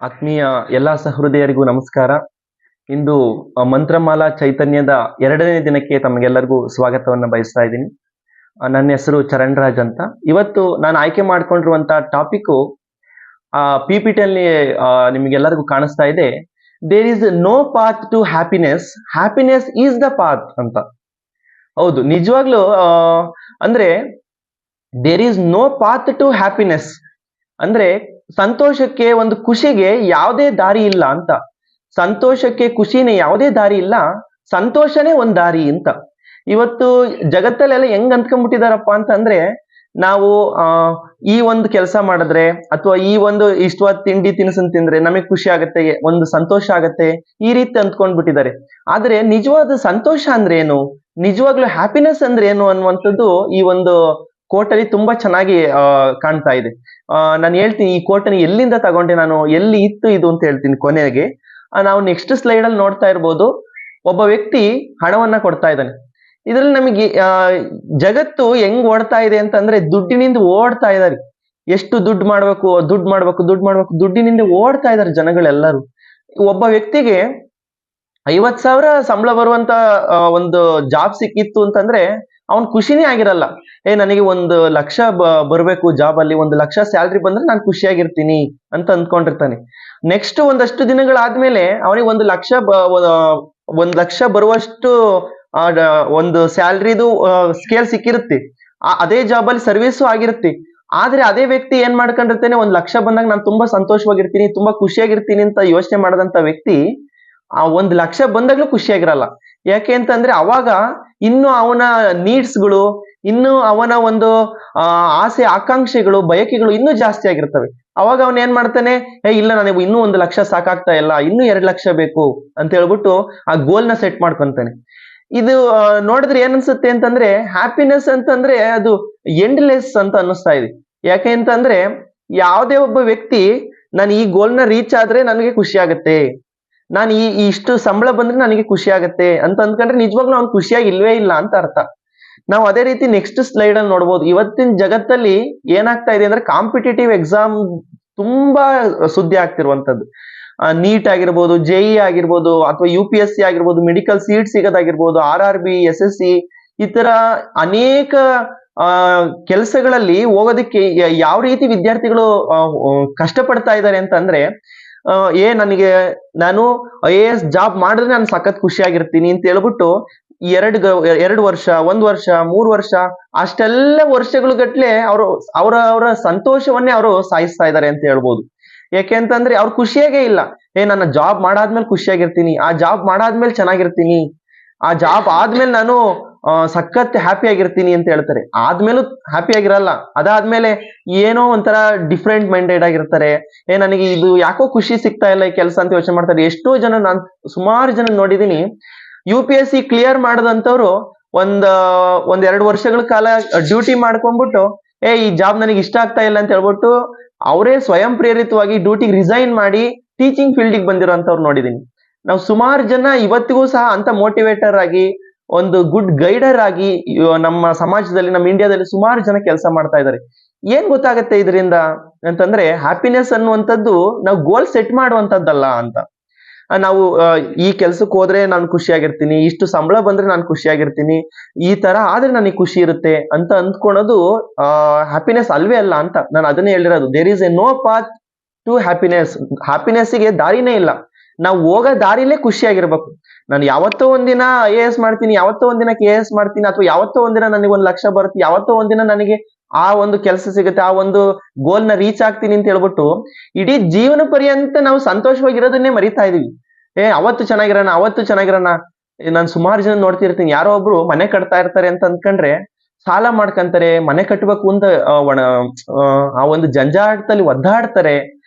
ಆತ್ಮೀಯ ಎಲ್ಲ ಸಹೃದಯರಿಗೂ ನಮಸ್ಕಾರ. ಇಂದು ಮಂತ್ರಮಾಲಾ ಚೈತನ್ಯದ 2ನೇ ದಿನಕ್ಕೆ ತಮಗೆಲ್ಲರಿಗೂ ಸ್ವಾಗತವನ್ನು ಬಯಸ್ತಾ ಇದ್ದೀನಿ. ನನ್ನ ಹೆಸರು ಚರಣ್ ರಾಜ್ ಅಂತ. ಇವತ್ತು ನಾನು ಆಯ್ಕೆ ಮಾಡ್ಕೊಂಡಿರುವಂತ ಟಾಪಿಕ್ PPT-ಅಲ್ಲಿ ನಿಮಗೆಲ್ಲರಿಗೂ ಕಾಣಿಸ್ತಾ ಇದೆ. There is no path to happiness, happiness is the path ಅಂತ. ಹೌದು, ನಿಜವಾಗ್ಲೂ ಅಂದ್ರೆ there is no path to happiness ಅಂದ್ರೆ ಸಂತೋಷಕ್ಕೆ, ಒಂದು ಖುಷಿಗೆ ಯಾವುದೇ ದಾರಿ ಇಲ್ಲ ಅಂತ. ಸಂತೋಷಕ್ಕೆ, ಖುಷಿನೇ ಯಾವುದೇ ದಾರಿ ಇಲ್ಲ, ಸಂತೋಷನೇ ಒಂದ್ ದಾರಿ ಅಂತ. ಇವತ್ತು ಜಗತ್ತಲ್ಲೆಲ್ಲ ಹೆಂಗ್ ಅಂದ್ಕೊಂಡ್ಬಿಟ್ಟಿದಾರಪ್ಪ ಅಂತಂದ್ರೆ, ನಾವು ಈ ಒಂದು ಕೆಲಸ ಮಾಡಿದ್ರೆ ಅಥವಾ ಈ ಒಂದು ಇಷ್ಟವಾದ ತಿಂಡಿ ತಿನಿಸನ್ ತಿಂದ್ರೆ ನಮಗೆ ಖುಷಿ ಆಗತ್ತೆ, ಒಂದು ಸಂತೋಷ ಆಗತ್ತೆ, ಈ ರೀತಿ ಅಂದ್ಕೊಂಡ್ಬಿಟ್ಟಿದ್ದಾರೆ. ಆದ್ರೆ ನಿಜವಾದ ಸಂತೋಷ ಅಂದ್ರೆ ಏನು, ನಿಜವಾಗ್ಲೂ ಹ್ಯಾಪಿನೆಸ್ ಅಂದ್ರೆ ಏನು ಅನ್ನುವಂಥದ್ದು ಈ ಒಂದು ಕೋಟಲ್ಲಿ ತುಂಬಾ ಚೆನ್ನಾಗಿ ಕಾಣ್ತಾ ಇದೆ. ನಾನು ಹೇಳ್ತೀನಿ ಈ ಕೋಟನ್ನು ಎಲ್ಲಿಂದ ತಗೊಂಡೆ, ನಾನು ಎಲ್ಲಿ ಇತ್ತು ಇದು ಅಂತ ಹೇಳ್ತೀನಿ ಕೊನೆಗೆ. ನಾವು ನೆಕ್ಸ್ಟ್ ಸ್ಲೈಡ್ ಅಲ್ಲಿ ನೋಡ್ತಾ ಇರ್ಬೋದು, ಒಬ್ಬ ವ್ಯಕ್ತಿ ಹಣವನ್ನ ಕೊಡ್ತಾ ಇದ್ದಾನೆ. ಇದ್ರಲ್ಲಿ ನಮಗೆ ಜಗತ್ತು ಹೆಂಗ್ ಓಡ್ತಾ ಇದೆ ಅಂತಂದ್ರೆ ದುಡ್ಡಿನಿಂದ ಓಡ್ತಾ ಇದ್ದಾರೆ. ಎಷ್ಟು ದುಡ್ಡು ಮಾಡ್ಬೇಕು, ದುಡ್ಡು ಮಾಡ್ಬೇಕು, ದುಡ್ಡು ಮಾಡ್ಬೇಕು, ದುಡ್ಡಿನಿಂದ ಓಡ್ತಾ ಇದ್ದಾರೆ ಜನಗಳೆಲ್ಲರೂ. ಒಬ್ಬ ವ್ಯಕ್ತಿಗೆ 50,000 ಸಂಬಳ ಬರುವಂತ ಒಂದು ಜಾಬ್ ಸಿಕ್ಕಿತ್ತು ಅಂತಂದ್ರೆ ಅವ್ನ್ ಖುಷಿನೇ ಆಗಿರಲ್ಲ. ನನಗೆ 1,00,000 ಬರ್ಬೇಕು ಜಾಬ್ ಅಲ್ಲಿ, 1,00,000 ಸ್ಯಾಲ್ರಿ ಬಂದ್ರೆ ನಾನು ಖುಷಿಯಾಗಿರ್ತೀನಿ ಅಂತ ಅಂದ್ಕೊಂಡಿರ್ತಾನೆ. ನೆಕ್ಸ್ಟ್ ಒಂದಷ್ಟು ದಿನಗಳಾದ್ಮೇಲೆ ಅವನಿಗೆ 1,00,000 ಬರುವಷ್ಟು ಒಂದು ಸ್ಯಾಲ್ರಿದು ಸ್ಕೇಲ್ ಸಿಕ್ಕಿರುತ್ತೆ. ಅದೇ ಜಾಬ್ ಅಲ್ಲಿ ಸರ್ವಿಸು ಆಗಿರುತ್ತೆ. ಆದ್ರೆ ಅದೇ ವ್ಯಕ್ತಿ ಏನ್ ಮಾಡ್ಕೊಂಡಿರ್ತಾನೆ, 1,00,000 ಬಂದಾಗ ನಾನು ತುಂಬಾ ಸಂತೋಷವಾಗಿರ್ತೀನಿ, ತುಂಬಾ ಖುಷಿಯಾಗಿರ್ತೀನಿ ಅಂತ ಯೋಚನೆ ಮಾಡದಂತ ವ್ಯಕ್ತಿ ಆ 1,00,000 ಬಂದಾಗ್ಲೂ ಖುಷಿಯಾಗಿರಲ್ಲ. ಯಾಕೆ ಅಂತಂದ್ರೆ ಅವಾಗ ಇನ್ನು ಅವನ ನೀಡ್ಸ್ಗಳು, ಇನ್ನು ಅವನ ಒಂದು ಆಸೆ ಆಕಾಂಕ್ಷೆಗಳು, ಬಯಕೆಗಳು ಇನ್ನೂ ಜಾಸ್ತಿ ಆಗಿರ್ತವೆ. ಅವಾಗ ಅವನ್ ಏನ್ ಮಾಡ್ತಾನೆ, ಇಲ್ಲ ನನಗೆ ಇನ್ನೂ 1,00,000 ಸಾಕಾಗ್ತಾ ಇಲ್ಲ, ಇನ್ನೂ 2,00,000 ಬೇಕು ಅಂತ ಹೇಳ್ಬಿಟ್ಟು ಆ ಗೋಲ್ ನ ಸೆಟ್ ಮಾಡ್ಕೊಂತಾನೆ. ಇದು ನೋಡಿದ್ರೆ ಏನ್ ಅನ್ಸುತ್ತೆ ಅಂತಂದ್ರೆ, ಹ್ಯಾಪಿನೆಸ್ ಅಂತಂದ್ರೆ ಅದು ಎಂಡ್ಲೆಸ್ ಅಂತ ಅನ್ನಿಸ್ತಾ ಇದೆ. ಯಾಕೆ ಅಂತಂದ್ರೆ ಯಾವುದೇ ಒಬ್ಬ ವ್ಯಕ್ತಿ ನಾನು ಈ ಗೋಲ್ ನ ರೀಚ್ ಆದ್ರೆ ನನಗೆ ಖುಷಿ ಆಗತ್ತೆ, ನಾನು ಇಷ್ಟು ಸಂಬಳ ಬಂದ್ರೆ ನನಗೆ ಖುಷಿ ಆಗತ್ತೆ ಅಂತ ಅಂದ್ಕೊಂಡ್ರೆ ನಿಜವಾಗ್ಲೂ ಅವ್ನು ಖುಷಿಯಾಗಿ ಇಲ್ವೇ ಇಲ್ಲ ಅಂತ ಅರ್ಥ. ನಾವು ಅದೇ ರೀತಿ ನೆಕ್ಸ್ಟ್ ಸ್ಲೈಡ್ ಅಲ್ಲಿ ನೋಡ್ಬೋದು. ಇವತ್ತಿನ ಜಗತ್ತಲ್ಲಿ ಏನಾಗ್ತಾ ಇದೆ ಅಂದ್ರೆ ಕಾಂಪಿಟೇಟಿವ್ ಎಕ್ಸಾಮ್ ತುಂಬಾ ಸುದ್ದಿ ಆಗ್ತಿರುವಂತದ್ದು. ನೀಟ್ ಆಗಿರ್ಬೋದು, JEE ಆಗಿರ್ಬೋದು, ಅಥವಾ UPSC ಆಗಿರ್ಬೋದು, ಮೆಡಿಕಲ್ ಸೀಟ್ ಸಿಗೋದಾಗಿರ್ಬೋದು, RRB, SSC, ಈ ತರ ಅನೇಕ ಕೆಲಸಗಳಲ್ಲಿ ಹೋಗೋದಕ್ಕೆ ಯಾವ ರೀತಿ ವಿದ್ಯಾರ್ಥಿಗಳು ಕಷ್ಟಪಡ್ತಾ ಇದ್ದಾರೆ ಅಂತಂದ್ರೆ, ನಾನು IAS ಜಾಬ್ ಮಾಡಿದ್ರೆ ನಾನು ಸಖತ್ ಖುಷಿಯಾಗಿರ್ತೀನಿ ಅಂತ ಹೇಳ್ಬಿಟ್ಟು 2 ವರ್ಷ, 1 ವರ್ಷ, 3 ವರ್ಷ, ಅಷ್ಟೆಲ್ಲ ವರ್ಷಗಳು ಗಟ್ಲೆ ಅವರ ಸಂತೋಷವನ್ನೇ ಅವರು ಸಾಯಿಸ್ತಾ ಇದ್ದಾರೆ ಅಂತ ಹೇಳ್ಬೋದು. ಯಾಕೆ ಅಂತಂದ್ರೆ ಅವ್ರು ಖುಷಿಯಾಗೇ ಇಲ್ಲ. ನನ್ನ ಜಾಬ್ ಮಾಡಾದ್ಮೇಲೆ ಖುಷಿಯಾಗಿರ್ತೀನಿ, ಆ ಜಾಬ್ ಮಾಡಾದ್ಮೇಲೆ ಚೆನ್ನಾಗಿರ್ತೀನಿ, ಆ ಜಾಬ್ ಆದ್ಮೇಲೆ ನಾನು ಸಖತ್ ಹ್ಯಾಪಿ ಆಗಿರ್ತೀನಿ ಅಂತ ಹೇಳ್ತಾರೆ. ಆದ್ಮೇಲೂ ಹ್ಯಾಪಿ ಆಗಿರಲ್ಲ. ಅದಾದ್ಮೇಲೆ ಏನೋ ಒಂಥರ ಡಿಫ್ರೆಂಟ್ ಮೈಂಡೆಡ್ ಆಗಿರ್ತಾರೆ. ನನಗೆ ಇದು ಯಾಕೋ ಖುಷಿ ಸಿಗ್ತಾ ಇಲ್ಲ ಈ ಕೆಲಸ ಅಂತ ಯೋಚನೆ ಮಾಡ್ತಾರೆ. ಎಷ್ಟೋ ಜನ, ನಾನು ಸುಮಾರು ಜನ ನೋಡಿದೀನಿ, UPSC ಕ್ಲಿಯರ್ ಮಾಡದಂತವ್ರು ಒಂದ್ 2 ವರ್ಷಗಳ ಕಾಲ ಡ್ಯೂಟಿ ಮಾಡ್ಕೊಂಡ್ಬಿಟ್ಟು ಈ ಜಾಬ್ ನನಗೆ ಇಷ್ಟ ಆಗ್ತಾ ಇಲ್ಲ ಅಂತ ಹೇಳ್ಬಿಟ್ಟು ಅವರೇ ಸ್ವಯಂ ಪ್ರೇರಿತವಾಗಿ ಡ್ಯೂಟಿಗೆ ರಿಸೈನ್ ಮಾಡಿ ಟೀಚಿಂಗ್ ಫೀಲ್ಡಿಗೆ ಬಂದಿರೋಂಥವ್ರು ನೋಡಿದೀನಿ. ನಾವು ಸುಮಾರು ಜನ ಇವತ್ತಿಗೂ ಸಹ ಅಂತ ಮೋಟಿವೇಟರ್ ಆಗಿ, ಒಂದು ಗುಡ್ ಗೈಡರ್ ಆಗಿ ನಮ್ಮ ಸಮಾಜದಲ್ಲಿ, ನಮ್ಮ ಇಂಡಿಯಾದಲ್ಲಿ ಸುಮಾರು ಜನ ಕೆಲಸ ಮಾಡ್ತಾ ಇದ್ದಾರೆ. ಏನ್ ಗೊತ್ತಾಗತ್ತೆ ಇದರಿಂದ ಅಂತಂದ್ರೆ, ಹ್ಯಾಪಿನೆಸ್ ಅನ್ನುವಂಥದ್ದು ನಾವು ಗೋಲ್ ಸೆಟ್ ಮಾಡುವಂತದ್ದಲ್ಲ ಅಂತ. ನಾವು ಈ ಕೆಲ್ಸಕ್ಕೆ ಹೋದ್ರೆ ನಾನು ಖುಷಿಯಾಗಿರ್ತೀನಿ, ಇಷ್ಟು ಸಂಬಳ ಬಂದ್ರೆ ನಾನು ಖುಷಿಯಾಗಿರ್ತೀನಿ, ಈ ತರ ಆದ್ರೆ ನನಗೆ ಖುಷಿ ಇರುತ್ತೆ ಅಂತ ಅಂದ್ಕೊಳೋದು ಹ್ಯಾಪಿನೆಸ್ ಅಲ್ವೇ ಅಲ್ಲ ಅಂತ ನಾನು ಅದನ್ನೇ ಹೇಳಿರೋದು. There is a no path to happiness. ಹ್ಯಾಪಿನೆಸ್ಗೆ ದಾರಿನೇ ಇಲ್ಲ. ನಾವು ಹೋಗೋ ದಾರಿಲೇ ಖುಷಿಯಾಗಿರ್ಬೇಕು. ನಾನು ಯಾವತ್ತೋ ಒಂದಿನ IAS ಮಾಡ್ತೀನಿ, ಯಾವತ್ತೋ ಒಂದಿನ KS ಮಾಡ್ತೀನಿ, ಅಥವಾ ಯಾವತ್ತೋ ಒಂದಿನ ನನಗೆ 1,00,000 ಬರುತ್ತೆ, ಯಾವತ್ತೋ ಒಂದಿನ ನನಗೆ ಆ ಒಂದು ಕೆಲಸ ಸಿಗುತ್ತೆ, ಆ ಒಂದು ಗೋಲ್ ನ ರೀಚ್ ಆಗ್ತೀನಿ ಅಂತ ಹೇಳ್ಬಿಟ್ಟು ಇಡೀ ಜೀವನ ಪರ್ಯಂತ ನಾವು ಸಂತೋಷವಾಗಿರೋದನ್ನೇ ಮರಿತಾ ಇದೀವಿ. ಅವತ್ತು ಚೆನ್ನಾಗಿರೋಣ, ಅವತ್ತು ಚೆನ್ನಾಗಿರೋಣ. ನಾನು ಸುಮಾರು ಜನ ನೋಡ್ತಿರ್ತೀನಿ, ಯಾರೋ ಒಬ್ರು ಮನೆ ಕಟ್ತಾ ಇರ್ತಾರೆ ಅಂತ ಅಂದ್ಕೊಂಡ್ರೆ ಸಾಲ ಮಾಡ್ಕೊಂತಾರೆ, ಮನೆ ಕಟ್ಟಬೇಕು ಅಂತ ಆ ಒಂದು ಜಂಜಾಟದಲ್ಲಿ ಒದ್ದಾಡ್ತಾರೆ.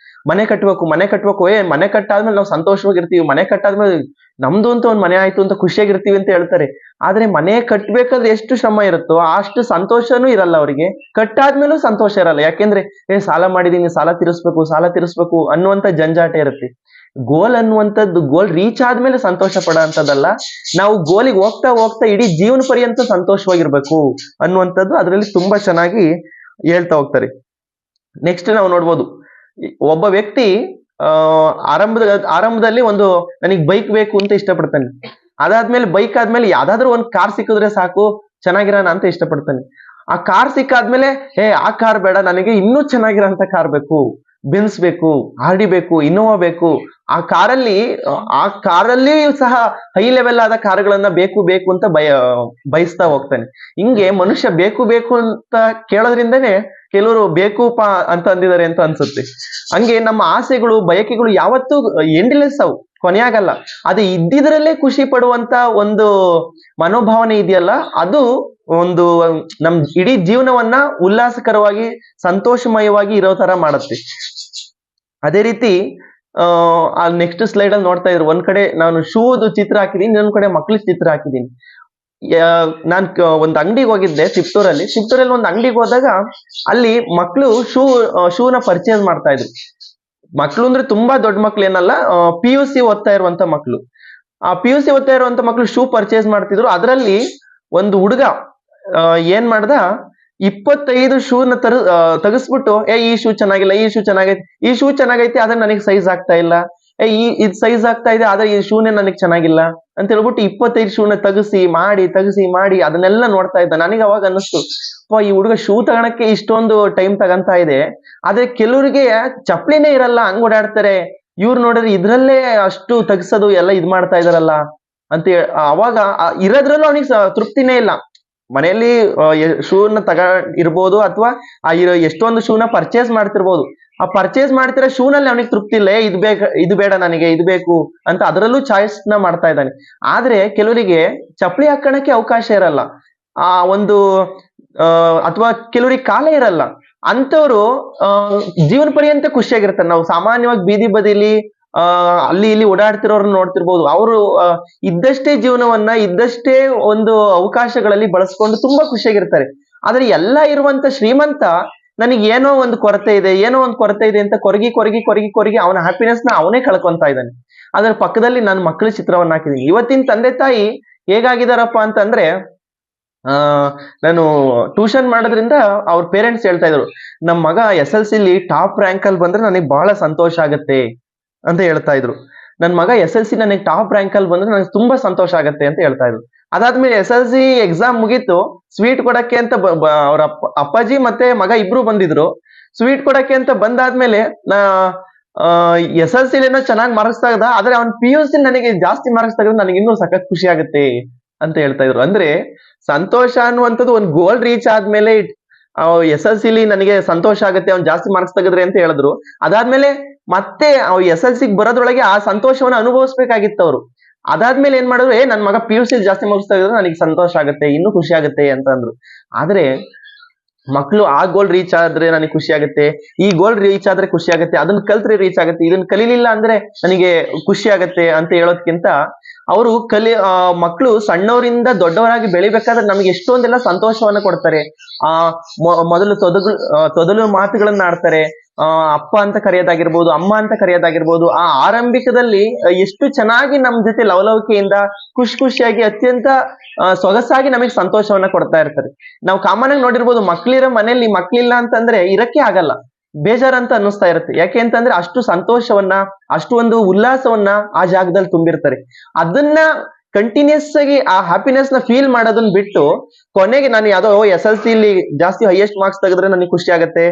ಮನೆ ಕಟ್ಟಬೇಕು, ಮನೆ ಕಟ್ಟಬೇಕು, ಮನೆ ಕಟ್ಟಾದ್ಮೇಲೆ ನಾವು ಸಂತೋಷವಾಗಿರ್ತೀವಿ, ಮನೆ ಕಟ್ಟಾದ್ಮೇಲೆ ನಮ್ದು ಅಂತ ಒಂದ್ ಮನೆ ಆಯ್ತು ಅಂತ ಖುಷಿಯಾಗಿರ್ತೀವಿ ಅಂತ ಹೇಳ್ತಾರೆ. ಆದ್ರೆ ಮನೆ ಕಟ್ಬೇಕಾದ್ರೆ ಎಷ್ಟು ಶ್ರಮ ಇರುತ್ತೋ ಅಷ್ಟು ಸಂತೋಷನೂ ಇರಲ್ಲ ಅವರಿಗೆ. ಕಟ್ಟಾದ್ಮೇಲೂ ಸಂತೋಷ ಇರಲ್ಲ. ಯಾಕೆಂದ್ರೆ ಸಾಲ ಮಾಡಿದೀನಿ, ಸಾಲ ತೀರಿಸ್ಬೇಕು ಅನ್ನುವಂತ ಜಂಜಾಟ ಇರುತ್ತೆ. ಗೋಲ್ ಅನ್ನುವಂಥದ್ದು, ಗೋಲ್ ರೀಚ್ ಆದ್ಮೇಲೆ ಸಂತೋಷ ಪಡೋ ಅಂತದಲ್ಲ, ನಾವು ಗೋಲಿಗೆ ಹೋಗ್ತಾ ಹೋಗ್ತಾ ಇಡೀ ಜೀವನ ಪರ್ಯಂತ ಸಂತೋಷವಾಗಿರ್ಬೇಕು ಅನ್ನುವಂಥದ್ದು ಅದರಲ್ಲಿ ತುಂಬಾ ಚೆನ್ನಾಗಿ ಹೇಳ್ತಾ ಹೋಗ್ತಾರೆ. ನೆಕ್ಸ್ಟ್ ನಾವು ನೋಡ್ಬೋದು, ಒಬ್ಬ ವ್ಯಕ್ತಿ ಆ ಆರಂಭದಲ್ಲಿ ಒಂದು ನನಗೆ ಬೈಕ್ ಬೇಕು ಅಂತ ಇಷ್ಟಪಡ್ತಾನೆ. ಅದಾದ್ಮೇಲೆ ಬೈಕ್ ಆದ್ಮೇಲೆ ಯಾವ್ದಾದ್ರು ಒಂದ್ ಕಾರ್ ಸಿಕ್ಕಿದ್ರೆ ಸಾಕು, ಚೆನ್ನಾಗಿರೋಣ ಅಂತ ಇಷ್ಟಪಡ್ತಾನೆ. ಆ ಕಾರ್ ಸಿಕ್ಕಾದ್ಮೇಲೆ ಆ ಕಾರ್ ಬೇಡ, ನನಗೆ ಇನ್ನೂ ಚೆನ್ನಾಗಿರೋಂತ ಕಾರ್ ಬೇಕು, ಬೆನ್ಸ್ ಬೇಕು, ಆರ್ಡಿ ಬೇಕು, ಇನ್ನೋವಾ ಬೇಕು. ಆ ಕಾರಲ್ಲಿ ಆ ಕಾರಲ್ಲಿ ಸಹ ಹೈ ಲೆವೆಲ್ ಆದ ಕಾರುಗಳನ್ನ ಬೇಕು ಬೇಕು ಅಂತ ಬಯಸ್ತಾ ಹೋಗ್ತಾನೆ. ಹಿಂಗೆ ಮನುಷ್ಯ ಬೇಕು ಬೇಕು ಅಂತ ಕೇಳೋದ್ರಿಂದನೇ ಕೆಲವರು ಬೇಕೂಪ ಅಂತ ಅಂದಿದ್ದಾರೆ ಅಂತ ಅನ್ಸುತ್ತೆ. ಹಂಗೆ ನಮ್ಮ ಆಸೆಗಳು ಬಯಕೆಗಳು ಯಾವತ್ತೂ ಎಂಡ್ಲೆಸ್, ಅವು ಕೊನೆಯಾಗಲ್ಲ. ಅದು ಇದ್ದಿದ್ರಲ್ಲೇ ಖುಷಿ ಪಡುವಂತ ಒಂದು ಮನೋಭಾವನೆ ಇದೆಯಲ್ಲ, ಅದು ಒಂದು ನಮ್ ಇಡೀ ಜೀವನವನ್ನ ಉಲ್ಲಾಸಕರವಾಗಿ ಸಂತೋಷಮಯವಾಗಿ ಇರೋ ತರ ಮಾಡುತ್ತೆ. ಅದೇ ರೀತಿ ನೆಕ್ಸ್ಟ್ ಸ್ಲೈಡ್ ಅಲ್ಲಿ ನೋಡ್ತಾ ಇದ್ರು, ಒಂದ್ ಕಡೆ ನಾನು ಶೂದು ಚಿತ್ರ ಹಾಕಿದೀನಿ, ಇನ್ನೊಂದ್ ಕಡೆ ಮಕ್ಳ ಚಿತ್ರ ಹಾಕಿದೀನಿ. ನಾನ್ ಒಂದ್ ಅಂಗಡಿಗೆ ಹೋಗಿದ್ದೆ ತಿಪ್ಟೂರಲ್ಲಿ ಒಂದ್ ಅಂಗಡಿಗೆ ಹೋದಾಗ ಅಲ್ಲಿ ಮಕ್ಳು ಶೂನ ಪರ್ಚೇಸ್ ಮಾಡ್ತಾ ಇದ್ರು. ಮಕ್ಳು ಅಂದ್ರೆ ತುಂಬಾ ದೊಡ್ಡ ಮಕ್ಳು ಏನಲ್ಲ, PUC ಓದ್ತಾ ಇರುವಂತ ಮಕ್ಳು. ಆ PUC ಓದ್ತಾ ಇರುವಂತ ಮಕ್ಳು ಶೂ ಪರ್ಚೇಸ್ ಮಾಡ್ತಿದ್ರು. ಅದರಲ್ಲಿ ಒಂದು ಹುಡುಗ ಏನ್ ಮಾಡ್ದ, 25 ಶೂನ ತೆಗಿಸ್ಬಿಟ್ಟು, ಈ ಶೂ ಚೆನ್ನಾಗಿಲ್ಲ, ಈ ಶೂ ಚೆನ್ನಾಗೈತೆ, ಈ ಶೂ ಚೆನ್ನಾಗೈತೆ ಆದ್ರೆ ನನಗೆ ಸೈಜ್ ಆಗ್ತಾ ಇಲ್ಲ, ಇದ್ ಸೈಜ್ ಆಗ್ತಾ ಇದೆ ಆದ್ರೆ ಈ ಶೂನೇ ನನಗೆ ಚೆನ್ನಾಗಿಲ್ಲ ಅಂತ ಹೇಳ್ಬಿಟ್ಟು 25 ಶೂನ ತೆಗಿಸಿ ಮಾಡಿ ಅದನ್ನೆಲ್ಲ ನೋಡ್ತಾ ಇದ್ದ. ನನಗೆ ಅವಾಗ ಅನ್ನಿಸ್ತು, ಈ ಹುಡುಗ ಶೂ ತಗೊಳಕ್ಕೆ ಇಷ್ಟೊಂದು ಟೈಮ್ ತಗಂತ ಇದೆ, ಆದ್ರೆ ಕೆಲವರಿಗೆ ಚಪ್ಲಿನೇ ಇರಲ್ಲ, ಹಂಗ್ ಓಡಾಡ್ತಾರೆ. ಇವ್ರು ನೋಡಿದ್ರೆ ಇದ್ರಲ್ಲೇ ಅಷ್ಟು ತೆಗ್ಸೋದು ಎಲ್ಲ ಇದ್ ಮಾಡ್ತಾ ಇದಾರಲ್ಲ ಅಂತ ಅವಾಗ ಇರೋದ್ರಲ್ಲೂ ಅವನಿಗೆ ತೃಪ್ತಿನೇ ಇಲ್ಲ. ಮನೆಯಲ್ಲಿ ಶೂನ ಇರ್ಬೋದು, ಅಥವಾ ಎಷ್ಟೊಂದು ಶೂನ ಪರ್ಚೇಸ್ ಮಾಡ್ತಿರ್ಬೋದು. ಆ ಪರ್ಚೇಸ್ ಮಾಡ್ತಿರೋ ಶೂನಲ್ಲಿ ಅವನಿಗೆ ತೃಪ್ತಿ ಇಲ್ಲ, ಇದು ಬೇಡ ನನಗೆ, ಇದು ಬೇಕು ಅಂತ ಅದರಲ್ಲೂ ಚಾಯ್ಸ್ ನ ಮಾಡ್ತಾ ಇದ್ದಾನೆ. ಆದ್ರೆ ಕೆಲವರಿಗೆ ಚಪ್ಪಲಿ ಹಾಕೋಣಕ್ಕೆ ಅವಕಾಶ ಇರಲ್ಲ, ಆ ಒಂದು ಅಥವಾ ಕೆಲವರಿಗೆ ಕಾಲ ಇರಲ್ಲ. ಅಂತವ್ರು ಜೀವನ ಪರ್ಯಂತ ಖುಷಿಯಾಗಿರ್ತಾರೆ. ನಾವು ಸಾಮಾನ್ಯವಾಗಿ ಬೀದಿ ಬದಿಲಿ ಅಲ್ಲಿ ಇಲ್ಲಿ ಓಡಾಡ್ತಿರೋರ್ನ ನೋಡ್ತಿರ್ಬೋದು. ಅವರು ಇದ್ದಷ್ಟೇ ಜೀವನವನ್ನ ಇದ್ದಷ್ಟೇ ಒಂದು ಅವಕಾಶಗಳಲ್ಲಿ ಬಳಸ್ಕೊಂಡು ತುಂಬಾ ಖುಷಿಯಾಗಿರ್ತಾರೆ. ಆದ್ರೆ ಎಲ್ಲ ಇರುವಂತ ಶ್ರೀಮಂತ ನನಗೆ ಏನೋ ಒಂದು ಕೊರತೆ ಇದೆ ಅಂತ ಕೊರಗಿ ಅವನ ಹ್ಯಾಪಿನೆಸ್ ನ ಅವನೇ ಕಳ್ಕೊಂತಾ ಇದ್ದಾನೆ. ಅದ್ರ ಪಕ್ಕದಲ್ಲಿ ನನ್ನ ಮಕ್ಕಳ ಚಿತ್ರವನ್ನ ಹಾಕಿದೀನಿ. ಇವತ್ತಿನ ತಂದೆ ತಾಯಿ ಹೇಗಾಗಿದಾರಪ್ಪ ಅಂತಂದ್ರೆ, ನಾನು ಟ್ಯೂಷನ್ ಮಾಡೋದ್ರಿಂದ ಅವ್ರ ಪೇರೆಂಟ್ಸ್ ಹೇಳ್ತಾ ಇದ್ರು, ನಮ್ ಮಗ SLC ಟಾಪ್ ರ್ಯಾಂಕ್ ಅಲ್ಲಿ ಬಂದ್ರೆ ನನಗೆ ಬಹಳ ಸಂತೋಷ ಆಗತ್ತೆ ಅಂತ ಹೇಳ್ತಾ ಇದ್ರು. ನನ್ ಮಗ SLC ನನಗೆ ಟಾಪ್ ರ್ಯಾಂಕ್ ಅಲ್ಲಿ ಬಂದ್ರೆ ನನಗೆ ತುಂಬಾ ಸಂತೋಷ ಆಗತ್ತೆ ಅಂತ ಹೇಳ್ತಾ ಇದ್ರು. ಅದಾದ್ಮೇಲೆ SLC ಎಕ್ಸಾಮ್ ಮುಗೀತು, ಸ್ವೀಟ್ ಕೊಡಕ್ಕೆ ಅಂತ ಅವ್ರ ಅಪ್ಪಾಜಿ ಮತ್ತೆ ಮಗ ಇಬ್ರು ಬಂದಿದ್ರು. ಸ್ವೀಟ್ ಕೊಡಕ್ಕೆ ಅಂತ ಬಂದಾದ್ಮೇಲೆ SLC ಏನೋ ಚೆನ್ನಾಗಿ ಮಾರ್ಕ್ಸ್ ತೆಗ್ದ, ಆದ್ರೆ ಅವ್ನ್ PUC ನನಗೆ ಜಾಸ್ತಿ ಮಾರ್ಕ್ಸ್ ತೆಗೆದ್ರೆ ನನಗೆ ಇನ್ನೂ ಸಖತ್ ಖುಷಿ ಆಗುತ್ತೆ ಅಂತ ಹೇಳ್ತಾ ಇದ್ರು. ಅಂದ್ರೆ ಸಂತೋಷ ಅನ್ನುವಂಥದ್ದು ಒಂದು ಗೋಲ್ ರೀಚ್ ಆದ್ಮೇಲೆ SLC ನನಗೆ ಸಂತೋಷ ಆಗುತ್ತೆ ಅವ್ನು ಜಾಸ್ತಿ ಮಾರ್ಕ್ಸ್ ತೆಗೆದ್ರೆ ಅಂತ ಹೇಳಿದ್ರು. ಅದಾದ್ಮೇಲೆ ಮತ್ತೆ SLC ಬರೋದ್ರೊಳಗೆ ಆ ಸಂತೋಷವನ್ನ ಅನುಭವಿಸ್ಬೇಕಾಗಿತ್ತು ಅವ್ರು. ಅದಾದ್ಮೇಲೆ ಏನ್ ಮಾಡಿದ್ರು, ನನ್ ಮಗ PUC ಜಾಸ್ತಿ ಮಾರ್ಕ್ಸ್ ತೆಗೆದ್ರೆ ನನಗೆ ಸಂತೋಷ ಆಗುತ್ತೆ, ಇನ್ನೂ ಖುಷಿ ಆಗುತ್ತೆ ಅಂತ ಅಂದ್ರು. ಆದ್ರೆ ಮಕ್ಕಳು ಆ ಗೋಲ್ ರೀಚ್ ಆದ್ರೆ ನನಗೆ ಖುಷಿ ಆಗುತ್ತೆ, ಈ ಗೋಲ್ ರೀಚ್ ಆದ್ರೆ ಖುಷಿ ಆಗುತ್ತೆ, ಅದನ್ನ ಕಲ್ತ್ರೆ ರೀಚ್ ಆಗುತ್ತೆ, ಇದನ್ನ ಕಲೀಲಿಲ್ಲ ಅಂದ್ರೆ ನನಗೆ ಖುಷಿ ಆಗತ್ತೆ ಅಂತ ಹೇಳೋದ್ಕಿಂತ ಅವರು ಮಕ್ಕಳು ಸಣ್ಣವರಿಂದ ದೊಡ್ಡವರಾಗಿ ಬೆಳಿಬೇಕಾದ್ರೆ ನಮ್ಗೆ ಎಷ್ಟೊಂದೆಲ್ಲ ಸಂತೋಷವನ್ನ ಕೊಡ್ತಾರೆ. ಮೊದಲು ತೊದಲು ಮಾತುಗಳನ್ನ ಆಡ್ತಾರೆ, ಅಪ್ಪ ಅಂತ ಕರೆಯೋದಾಗಿರ್ಬೋದು, ಅಮ್ಮ ಅಂತ ಕರೆಯೋದಾಗಿರ್ಬೋದು. ಆ ಆರಂಭಿಕದಲ್ಲಿ ಎಷ್ಟು ಚೆನ್ನಾಗಿ ನಮ್ ಜೊತೆ ಲವಲವಿಕೆಯಿಂದ ಖುಷಿಯಾಗಿ ಅತ್ಯಂತ ಸೊಗಸಾಗಿ ನಮಗೆ ಸಂತೋಷವನ್ನ ಕೊಡ್ತಾ ಇರ್ತಾರೆ. ನಾವು ಕಾಮನ್ ಆಗಿ ನೋಡಿರ್ಬೋದು, ಮಕ್ಳಿರೋ ಮನೆಯಲ್ಲಿ ಮಕ್ಳಿಲ್ಲ ಅಂತಂದ್ರೆ ಇರಕ್ಕೆ ಆಗಲ್ಲ, ಬೇಜಾರಂತ ಅನ್ನಿಸ್ತಾ ಇರುತ್ತೆ. ಯಾಕೆ ಅಂತಂದ್ರೆ ಅಷ್ಟು ಸಂತೋಷವನ್ನ, ಅಷ್ಟು ಒಂದು ಉಲ್ಲಾಸವನ್ನ ಆ ಜಾಗದಲ್ಲಿ ತುಂಬಿರ್ತಾರೆ. ಅದನ್ನ ಕಂಟಿನ್ಯೂಸ್ ಆಗಿ ಆ ಹ್ಯಾಪಿನೆಸ್ ನ ಫೀಲ್ ಮಾಡೋದನ್ನ ಬಿಟ್ಟು ಕೊನೆಗೆ ನಾನು ಯಾವ್ದೋ SLC ಜಾಸ್ತಿ ಹೈಯೆಸ್ಟ್ ಮಾರ್ಕ್ಸ್ ತೆಗೆದ್ರೆ ನನಗೆ ಖುಷಿ ಆಗತ್ತೆ,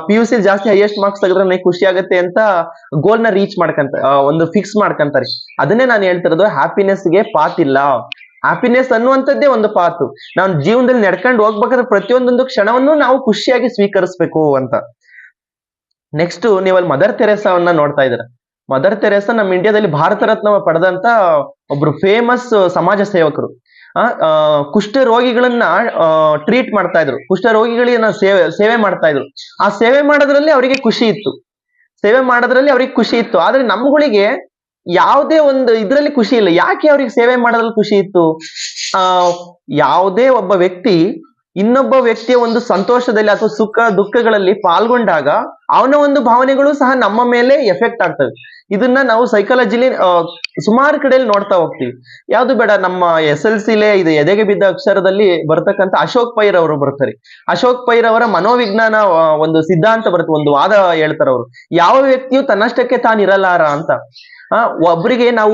PUC ಜಾಸ್ತಿ ಹೈಯೆಸ್ಟ್ ಮಾರ್ಕ್ಸ್ ತೆಗೆದ್ರೆ ನನಗೆ ಖುಷಿ ಆಗತ್ತೆ ಅಂತ ಗೋಲ್ ನ ರೀಚ್ ಒಂದು ಫಿಕ್ಸ್ ಮಾಡ್ಕಂತಾರೆ. ಅದನ್ನೇ ನಾನು ಹೇಳ್ತಿರೋದು, ಹ್ಯಾಪಿನೆಸ್ ಗೆ ಪಾತ್ ಇಲ್ಲ. ಹ್ಯಾಪಿನೆಸ್ ಅನ್ನುವಂಥದ್ದೇ ಒಂದು ಪಾತು. ನಾವು ಜೀವನದಲ್ಲಿ ನಡ್ಕೊಂಡು ಹೋಗ್ಬೇಕಾದ್ರೆ ಪ್ರತಿಯೊಂದೊಂದು ಕ್ಷಣವನ್ನು ನಾವು ಖುಷಿಯಾಗಿ ಸ್ವೀಕರಿಸ್ಬೇಕು ಅಂತ. ನೆಕ್ಸ್ಟ್ ನೀವಲ್ಲಿ ಮದರ್ ತೆರೇಸಾವನ್ನ ನೋಡ್ತಾ ಇದ್ದೀರಾ. ಮದರ್ ತೆರೇಸಾ ನಮ್ಮ ಇಂಡಿಯಾದಲ್ಲಿ ಭಾರತ ರತ್ನ ಪಡೆದಂತ ಒಬ್ರು ಫೇಮಸ್ ಸಮಾಜ ಸೇವಕರು. ಕುಷ್ಠ ರೋಗಿಗಳನ್ನ ಟ್ರೀಟ್ ಮಾಡ್ತಾ ಇದ್ರು, ಕುಷ್ಠ ರೋಗಿಗಳನ್ನ ಸೇವೆ ಮಾಡ್ತಾ ಇದ್ರು. ಆ ಸೇವೆ ಮಾಡೋದ್ರಲ್ಲಿ ಅವರಿಗೆ ಖುಷಿ ಇತ್ತು, ಆದ್ರೆ ನಮ್ಗಳಿಗೆ ಯಾವುದೇ ಒಂದು ಇದ್ರಲ್ಲಿ ಖುಷಿ ಇಲ್ಲ. ಯಾಕೆ ಅವ್ರಿಗೆ ಸೇವೆ ಮಾಡೋದ್ರಲ್ಲಿ ಖುಷಿ ಇತ್ತು? ಯಾವುದೇ ಒಬ್ಬ ವ್ಯಕ್ತಿ ಇನ್ನೊಬ್ಬ ವ್ಯಕ್ತಿಯ ಒಂದು ಸಂತೋಷದಲ್ಲಿ ಅಥವಾ ಸುಖ ದುಃಖಗಳಲ್ಲಿ ಪಾಲ್ಗೊಂಡಾಗ ಅವನ ಒಂದು ಭಾವನೆಗಳು ಸಹ ನಮ್ಮ ಮೇಲೆ ಎಫೆಕ್ಟ್ ಆಗ್ತವೆ. ಇದನ್ನ ನಾವು ಸೈಕಾಲಜಿಲಿ ಸುಮಾರು ಕಡೆಯಲ್ಲಿ ನೋಡ್ತಾ ಹೋಗ್ತೀವಿ. ಯಾವ್ದು ಬೇಡ, ನಮ್ಮ SLCಲೇ ಇದು ಎದೆಗೆ ಬಿದ್ದ ಅಕ್ಷರದಲ್ಲಿ ಬರ್ತಕ್ಕಂಥ ಅಶೋಕ್ ಪೈರ್ ಅವರು ಬರ್ತಾರೆ. ಅಶೋಕ್ ಪೈರ್ ಅವರ ಮನೋವಿಜ್ಞಾನ ಒಂದು ಸಿದ್ಧಾಂತ ಬರುತ್ತೆ, ಒಂದು ವಾದ ಹೇಳ್ತಾರೆ ಅವರು. ಯಾವ ವ್ಯಕ್ತಿಯು ತನ್ನಷ್ಟಕ್ಕೆ ತಾನಿರಲಾರ ಅಂತ. ಒಬ್ಬರಿಗೆ ನಾವು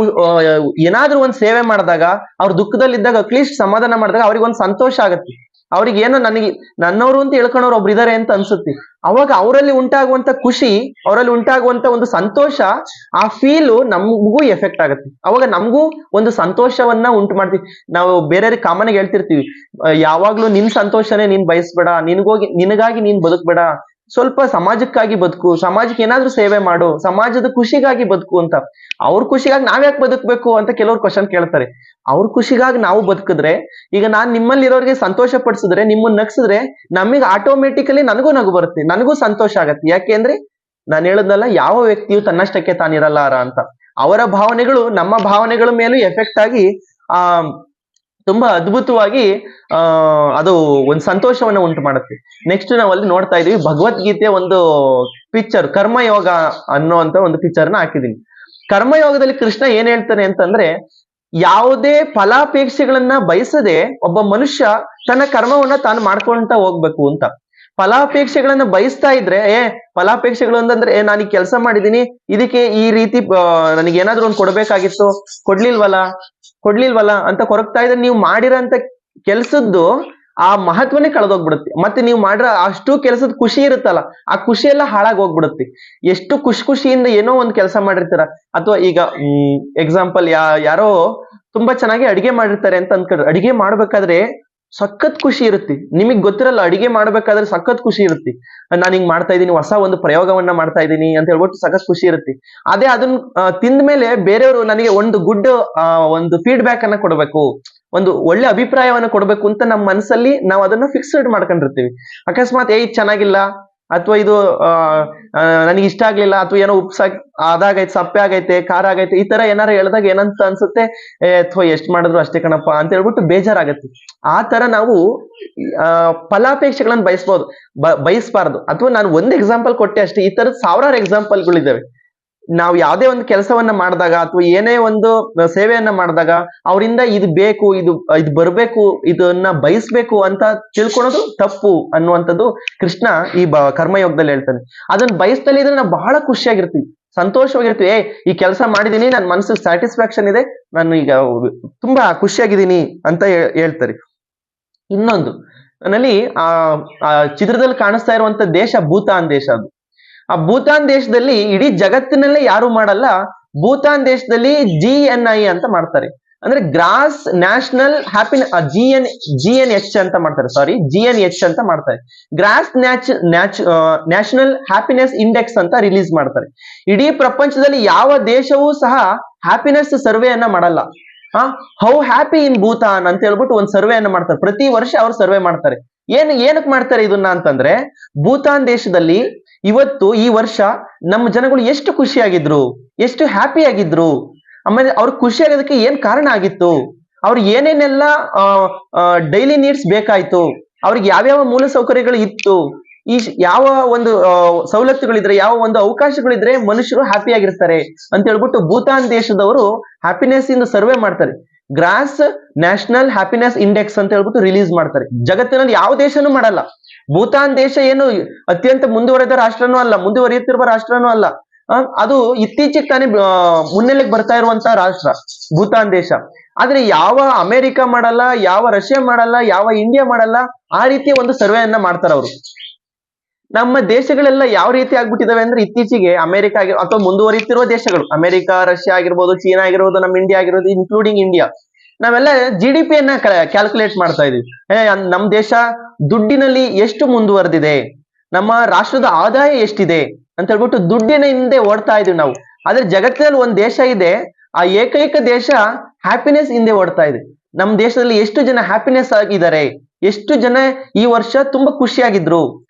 ಏನಾದ್ರೂ ಒಂದ್ ಸೇವೆ ಮಾಡಿದಾಗ, ಅವ್ರ ದುಃಖದಲ್ಲಿದ್ದಾಗ ಅಟ್ಲೀಸ್ಟ್ ಸಮಾಧಾನ ಮಾಡಿದಾಗ ಅವ್ರಿಗೆ ಒಂದು ಸಂತೋಷ ಆಗತ್ತೆ. ಅವ್ರಿಗೆ ಏನೋ ನನಗೆ ನನ್ನವರು ಅಂತ ಹೇಳ್ಕೊಂಡವ್ರು ಒಬ್ರು ಇದಾರೆ ಅಂತ ಅನ್ಸುತ್ತೆ. ಅವಾಗ ಅವರಲ್ಲಿ ಉಂಟಾಗುವಂತ ಖುಷಿ, ಅವರಲ್ಲಿ ಉಂಟಾಗುವಂತ ಒಂದು ಸಂತೋಷ, ಆ ಫೀಲು ನಮಗೂ ಎಫೆಕ್ಟ್ ಆಗುತ್ತೆ. ಅವಾಗ ನಮಗೂ ಒಂದು ಸಂತೋಷವನ್ನ ಉಂಟು ಮಾಡ್ತೀವಿ. ನಾವು ಬೇರೆಯವ್ರಿಗೆ ಕಾಮನ್ ಆಗಿ ಹೇಳ್ತಿರ್ತೀವಿ, ಯಾವಾಗ್ಲೂ ನಿನ್ ಸಂತೋಷನೇ ನೀನ್ ಬಯಸ್ಬೇಡ, ನಿನಗಾಗಿ ನೀನ್ ಬದುಕ್ಬೇಡ, ಸ್ವಲ್ಪ ಸಮಾಜಕ್ಕಾಗಿ ಬದುಕು, ಸಮಾಜಕ್ಕೆ ಏನಾದ್ರೂ ಸೇವೆ ಮಾಡು, ಸಮಾಜದ ಖುಷಿಗಾಗಿ ಬದುಕು ಅಂತ. ಅವ್ರ ಖುಷಿಗಾಗಿ ನಾವ್ಯಾಕೆ ಬದುಕ್ಬೇಕು ಅಂತ ಕೆಲವ್ರು ಕ್ವಶನ್ ಕೇಳ್ತಾರೆ. ಅವ್ರ ಖುಷಿಗಾಗಿ ನಾವು ಬದುಕಿದ್ರೆ, ಈಗ ನಾನ್ ನಿಮ್ಮಲ್ಲಿರೋರಿಗೆ ಸಂತೋಷ ಪಡಿಸಿದ್ರೆ, ನಿಮ್ಮನ್ನ ನಗ್ಸಿದ್ರೆ, ನಮಗೆ ಆಟೋಮೆಟಿಕಲಿ ನನಗೂ ನಗು ಬರುತ್ತೆ, ನನಗೂ ಸಂತೋಷ ಆಗತ್ತೆ. ಯಾಕೆ ಅಂದ್ರೆ ನಾನು ಹೇಳದ್ನಲ್ಲ, ಯಾವ ವ್ಯಕ್ತಿಯು ತನ್ನಷ್ಟಕ್ಕೆ ತಾನಿರಲಾರ ಅಂತ. ಅವರ ಭಾವನೆಗಳು ನಮ್ಮ ಭಾವನೆಗಳ ಮೇಲೂ ಎಫೆಕ್ಟ್ ಆಗಿ ಆ ತುಂಬಾ ಅದ್ಭುತವಾಗಿ ಅದು ಒಂದು ಸಂತೋಷವನ್ನ ಉಂಟು ಮಾಡುತ್ತೆ. ನೆಕ್ಸ್ಟ್ ನಾವು ಅಲ್ಲಿ ನೋಡ್ತಾ ಇದೀವಿ, ಭಗವದ್ಗೀತೆಯ ಒಂದು ಪಿಕ್ಚರ್ ಕರ್ಮಯೋಗ ಅನ್ನುವಂತ ಒಂದು ಪಿಕ್ಚರ್ ನ ಹಾಕಿದೀನಿ. ಕರ್ಮಯೋಗದಲ್ಲಿ ಕೃಷ್ಣ ಏನ್ ಹೇಳ್ತಾನೆ ಅಂತಂದ್ರೆ, ಯಾವುದೇ ಫಲಾಪೇಕ್ಷೆಗಳನ್ನ ಬಯಸದೆ ಒಬ್ಬ ಮನುಷ್ಯ ತನ್ನ ಕರ್ಮವನ್ನ ತಾನು ಮಾಡ್ಕೊಂತ ಹೋಗ್ಬೇಕು ಅಂತ. ಫಲಾಪೇಕ್ಷೆಗಳನ್ನ ಬಯಸ್ತಾ ಇದ್ರೆ, ಫಲಾಪೇಕ್ಷೆಗಳು ಅಂತಂದ್ರೆ ನಾನು ಈ ಕೆಲಸ ಮಾಡಿದೀನಿ, ಇದಕ್ಕೆ ಈ ರೀತಿ ನನಗೆ ಏನಾದ್ರೂ ಒಂದು ಕೊಡ್ಬೇಕಾಗಿತ್ತು, ಕೊಡ್ಲಿಲ್ವಲ್ಲ ಅಂತ ಕೊರಗ್ತಾ ಇದ್ರೆ, ನೀವು ಮಾಡಿರೋಂತ ಕೆಲ್ಸದ್ದು ಆ ಮಹತ್ವನೇ ಕಳೆದೋಗ್ಬಿಡುತ್ತೆ. ಮತ್ತೆ ನೀವು ಮಾಡಿರೋ ಅಷ್ಟು ಕೆಲಸದ ಖುಷಿ ಇರುತ್ತಲ್ಲ, ಆ ಖುಷಿ ಎಲ್ಲ ಹಾಳಾಗಿ ಹೋಗ್ಬಿಡುತ್ತೆ. ಎಷ್ಟು ಖುಷಿಯಿಂದ ಏನೋ ಒಂದು ಕೆಲಸ ಮಾಡಿರ್ತೀರ, ಅಥವಾ ಈಗ ಎಕ್ಸಾಂಪಲ್ ಯಾರೋ ತುಂಬಾ ಚೆನ್ನಾಗಿ ಅಡಿಗೆ ಮಾಡಿರ್ತಾರೆ ಅಂತ ಅನ್ಕೊಂಡ್ರೆ, ಅಡಿಗೆ ಮಾಡ್ಬೇಕಾದ್ರೆ ಸಖತ್ ಖುಷಿ ಇರುತ್ತೆ. ನಿಮಗ್ ಗೊತ್ತಿರಲ್ಲ, ಅಡಿಗೆ ಮಾಡ್ಬೇಕಾದ್ರೆ ಸಖತ್ ಖುಷಿ ಇರುತ್ತೆ. ನಾನು ಹಿಂಗ್ ಮಾಡ್ತಾ ಇದ್ದೀನಿ, ಹೊಸ ಒಂದು ಪ್ರಯೋಗವನ್ನ ಮಾಡ್ತಾ ಇದ್ದೀನಿ ಅಂತ ಹೇಳ್ಬಿಟ್ಟು ಸಖತ್ ಖುಷಿ ಇರುತ್ತೆ. ಅದೇ ಅದನ್ನ ತಿಂದ ಮೇಲೆ ಬೇರೆಯವರು ನನಗೆ ಒಂದು ಗುಡ್ ಒಂದು ಫೀಡ್ಬ್ಯಾಕ್ ಅನ್ನ ಕೊಡ್ಬೇಕು, ಒಂದು ಒಳ್ಳೆ ಅಭಿಪ್ರಾಯವನ್ನ ಕೊಡ್ಬೇಕು ಅಂತ ನಮ್ಮ ಮನಸ್ಸಲ್ಲಿ ನಾವು ಅದನ್ನ ಫಿಕ್ಸ್ಡ್ ಮಾಡ್ಕೊಂಡಿರ್ತೀವಿ. ಅಕಸ್ಮಾತ್ ಇದು ಚೆನ್ನಾಗಿಲ್ಲ, ಅಥವಾ ಇದು ನನಗೆ ಇಷ್ಟ ಆಗ್ಲಿಲ್ಲ, ಅಥವಾ ಏನೋ ಅದಾಗೈತೆ, ಸಪ್ಪೆ ಆಗೈತೆ, ಖಾರ ಆಗೈತೆ, ಈ ತರ ಏನಾರು ಹೇಳಿದಾಗ ಏನಂತ ಅನ್ಸುತ್ತೆ, ಅಥವಾ ಎಷ್ಟ್ ಮಾಡಿದ್ರು ಅಷ್ಟೇ ಕಣಪ್ಪ ಅಂತ ಹೇಳ್ಬಿಟ್ಟು ಬೇಜಾರಾಗತ್ತೆ. ಆ ತರ ನಾವು ಫಲಾಪೇಕ್ಷೆಗಳನ್ನ ಬಯಸ್ಬಾರ್ದು. ಅಥವಾ ನಾನು ಒಂದ್ ಎಕ್ಸಾಂಪಲ್ ಕೊಟ್ಟೆ ಅಷ್ಟೇ, ಈ ತರದ ಸಾವಿರಾರು ಎಕ್ಸಾಂಪಲ್ಗಳಿದ್ದಾವೆ. ನಾವು ಯಾವುದೇ ಒಂದು ಕೆಲಸವನ್ನ ಮಾಡಿದಾಗ, ಅಥವಾ ಏನೇ ಒಂದು ಸೇವೆಯನ್ನ ಮಾಡಿದಾಗ, ಅವರಿಂದ ಇದು ಬೇಕು, ಇದು ಬರ್ಬೇಕು, ಇದನ್ನ ಬಯಸ್ಬೇಕು ಅಂತ ತಿಳ್ಕೊಳೋದು ತಪ್ಪು ಅನ್ನುವಂಥದ್ದು ಕೃಷ್ಣ ಈ ಕರ್ಮಯೋಗದಲ್ಲಿ ಹೇಳ್ತಾನೆ. ಅದನ್ನ ಬಯಸ್ತಲೇ ಇದ್ರೆ ನಾವು ಬಹಳ ಖುಷಿಯಾಗಿರ್ತೀವಿ, ಸಂತೋಷವಾಗಿರ್ತೀವಿ. ಈ ಕೆಲಸ ಮಾಡಿದೀನಿ, ನನ್ನ ಮನಸ್ಸಿಗೆ ಸ್ಯಾಟಿಸ್ಫ್ಯಾಕ್ಷನ್ ಇದೆ, ನಾನು ಈಗ ತುಂಬಾ ಖುಷಿಯಾಗಿದ್ದೀನಿ ಅಂತ ಹೇಳ್ತಾರೆ. ಇನ್ನೊಂದು, ನನ್ನಲ್ಲಿ ಆ ಚಿತ್ರದಲ್ಲಿ ಕಾಣಿಸ್ತಾ ಇರುವಂತ ದೇಶ ಭೂತಾನ್ ದೇಶ. ಅದು ಆ ಭೂತಾನ್ ದೇಶದಲ್ಲಿ ಇಡೀ ಜಗತ್ತಿನಲ್ಲೇ ಯಾರು ಮಾಡಲ್ಲ. ಭೂತಾನ್ ದೇಶದಲ್ಲಿ GNI ಅಂತ ಮಾಡ್ತಾರೆ, ಅಂದ್ರೆ ಗ್ರಾಸ್ ನ್ಯಾಷನಲ್ GNH ಅಂತ ಮಾಡ್ತಾರೆ, GNH ಅಂತ ಮಾಡ್ತಾರೆ. ಗ್ರಾಸ್ ನ್ಯಾಷನಲ್ ಹ್ಯಾಪಿನೆಸ್ ಇಂಡೆಕ್ಸ್ ಅಂತ ರಿಲೀಸ್ ಮಾಡ್ತಾರೆ. ಇಡೀ ಪ್ರಪಂಚದಲ್ಲಿ ಯಾವ ದೇಶವೂ ಸಹ ಹ್ಯಾಪಿನೆಸ್ ಸರ್ವೆಯನ್ನ ಮಾಡಲ್ಲ. ಹೌ ಹ್ಯಾಪಿ ಇನ್ ಭೂತಾನ್ ಅಂತ ಹೇಳ್ಬಿಟ್ಟು ಒಂದು ಸರ್ವೆಯನ್ನ ಮಾಡ್ತಾರೆ. ಪ್ರತಿ ವರ್ಷ ಅವ್ರು ಸರ್ವೆ ಮಾಡ್ತಾರೆ. ಏನಕ್ಕೆ ಮಾಡ್ತಾರೆ ಇದನ್ನ ಅಂತಂದ್ರೆ, ಭೂತಾನ್ ದೇಶದಲ್ಲಿ ಇವತ್ತು ಈ ವರ್ಷ ನಮ್ಮ ಜನಗಳು ಎಷ್ಟು ಖುಷಿಯಾಗಿದ್ರು, ಎಷ್ಟು ಹ್ಯಾಪಿ ಆಗಿದ್ರು, ಆಮೇಲೆ ಅವ್ರು ಖುಷಿ ಆಗೋದಕ್ಕೆ ಏನ್ ಕಾರಣ ಆಗಿತ್ತು, ಅವ್ರಿಗೆ ಏನೇನೆಲ್ಲ ಡೈಲಿ ನೀಡ್ಸ್ ಬೇಕಾಯ್ತು, ಅವ್ರಿಗೆ ಯಾವ್ಯಾವ ಮೂಲ ಸೌಕರ್ಯಗಳು ಇತ್ತು, ಈ ಯಾವ ಒಂದು ಸವಲತ್ತುಗಳಿದ್ರೆ, ಯಾವ ಒಂದು ಅವಕಾಶಗಳಿದ್ರೆ ಮನುಷ್ಯರು ಹ್ಯಾಪಿ ಆಗಿರ್ತಾರೆ ಅಂತ ಹೇಳ್ಬಿಟ್ಟು ಭೂತಾನ್ ದೇಶದವರು ಹ್ಯಾಪಿನೆಸ್ ಇಂದ ಸರ್ವೆ ಮಾಡ್ತಾರೆ. ಗ್ರಾಸ್ ನ್ಯಾಷನಲ್ ಹ್ಯಾಪಿನೆಸ್ ಇಂಡೆಕ್ಸ್ ಅಂತ ಹೇಳ್ಬಿಟ್ಟು ರಿಲೀಸ್ ಮಾಡ್ತಾರೆ. ಜಗತ್ತಿನಲ್ಲಿ ಯಾವ ದೇಶನೂ ಮಾಡಲ್ಲ. ಭೂತಾನ್ ದೇಶ ಏನು ಅತ್ಯಂತ ಮುಂದುವರೆದ ರಾಷ್ಟ್ರನೂ ಅಲ್ಲ, ಮುಂದುವರಿಯುತ್ತಿರುವ ರಾಷ್ಟ್ರನೂ ಅಲ್ಲ. ಅದು ಇತ್ತೀಚೆಗೆ ತಾನೇ ಮುನ್ನೆಲೆಗೆ ಬರ್ತಾ ಇರುವಂತ ರಾಷ್ಟ್ರ ಭೂತಾನ್ ದೇಶ. ಆದ್ರೆ ಯಾವ ಅಮೆರಿಕ ಮಾಡಲ್ಲ, ಯಾವ ರಷ್ಯಾ ಮಾಡಲ್ಲ, ಯಾವ ಇಂಡಿಯಾ ಮಾಡಲ್ಲ, ಆ ರೀತಿಯ ಒಂದು ಸರ್ವೆಯನ್ನ ಮಾಡ್ತಾರೆ ಅವರು. ನಮ್ಮ ದೇಶಗಳೆಲ್ಲ ಯಾವ ರೀತಿ ಆಗ್ಬಿಟ್ಟಿದಾವೆ ಅಂದ್ರೆ, ಇತ್ತೀಚೆಗೆ ಅಮೆರಿಕ ಅಥವಾ ಮುಂದುವರಿಯುತ್ತಿರುವ ದೇಶಗಳು, ಅಮೆರಿಕ, ರಷ್ಯಾ ಆಗಿರ್ಬೋದು, ಚೀನಾ ಆಗಿರ್ಬೋದು, ನಮ್ಮ ಇಂಡಿಯಾ ಆಗಿರ್ಬೋದು, ಇನ್ಕ್ಲೂಡಿಂಗ್ ಇಂಡಿಯಾ, ನಾವೆಲ್ಲ GDP ಯನ್ನ ಕ್ಯಾಲ್ಕುಲೇಟ್ ಮಾಡ್ತಾ ಇದೀವಿ. ನಮ್ ದೇಶ ದುಡ್ಡಿನಲ್ಲಿ ಎಷ್ಟು ಮುಂದುವರೆದಿದೆ, ನಮ್ಮ ರಾಷ್ಟ್ರದ ಆದಾಯ ಎಷ್ಟಿದೆ ಅಂತ ಹೇಳ್ಬಿಟ್ಟು ದುಡ್ಡಿನ ಹಿಂದೆ ಓಡ್ತಾ ಇದೀವಿ ನಾವು. ಆದ್ರೆ ಜಗತ್ತಿನಲ್ಲಿ ಒಂದ್ ದೇಶ ಇದೆ, ಆ ಏಕೈಕ ದೇಶ ಹ್ಯಾಪಿನೆಸ್ ಹಿಂದೆ ಓಡ್ತಾ ಇದೆ. ನಮ್ ದೇಶದಲ್ಲಿ ಎಷ್ಟು ಜನ ಹ್ಯಾಪಿನೆಸ್ ಆಗಿದ್ದಾರೆ, ಎಷ್ಟು ಜನ ಈ ವರ್ಷ ತುಂಬಾ ಖುಷಿಯಾಗಿದ್ರು,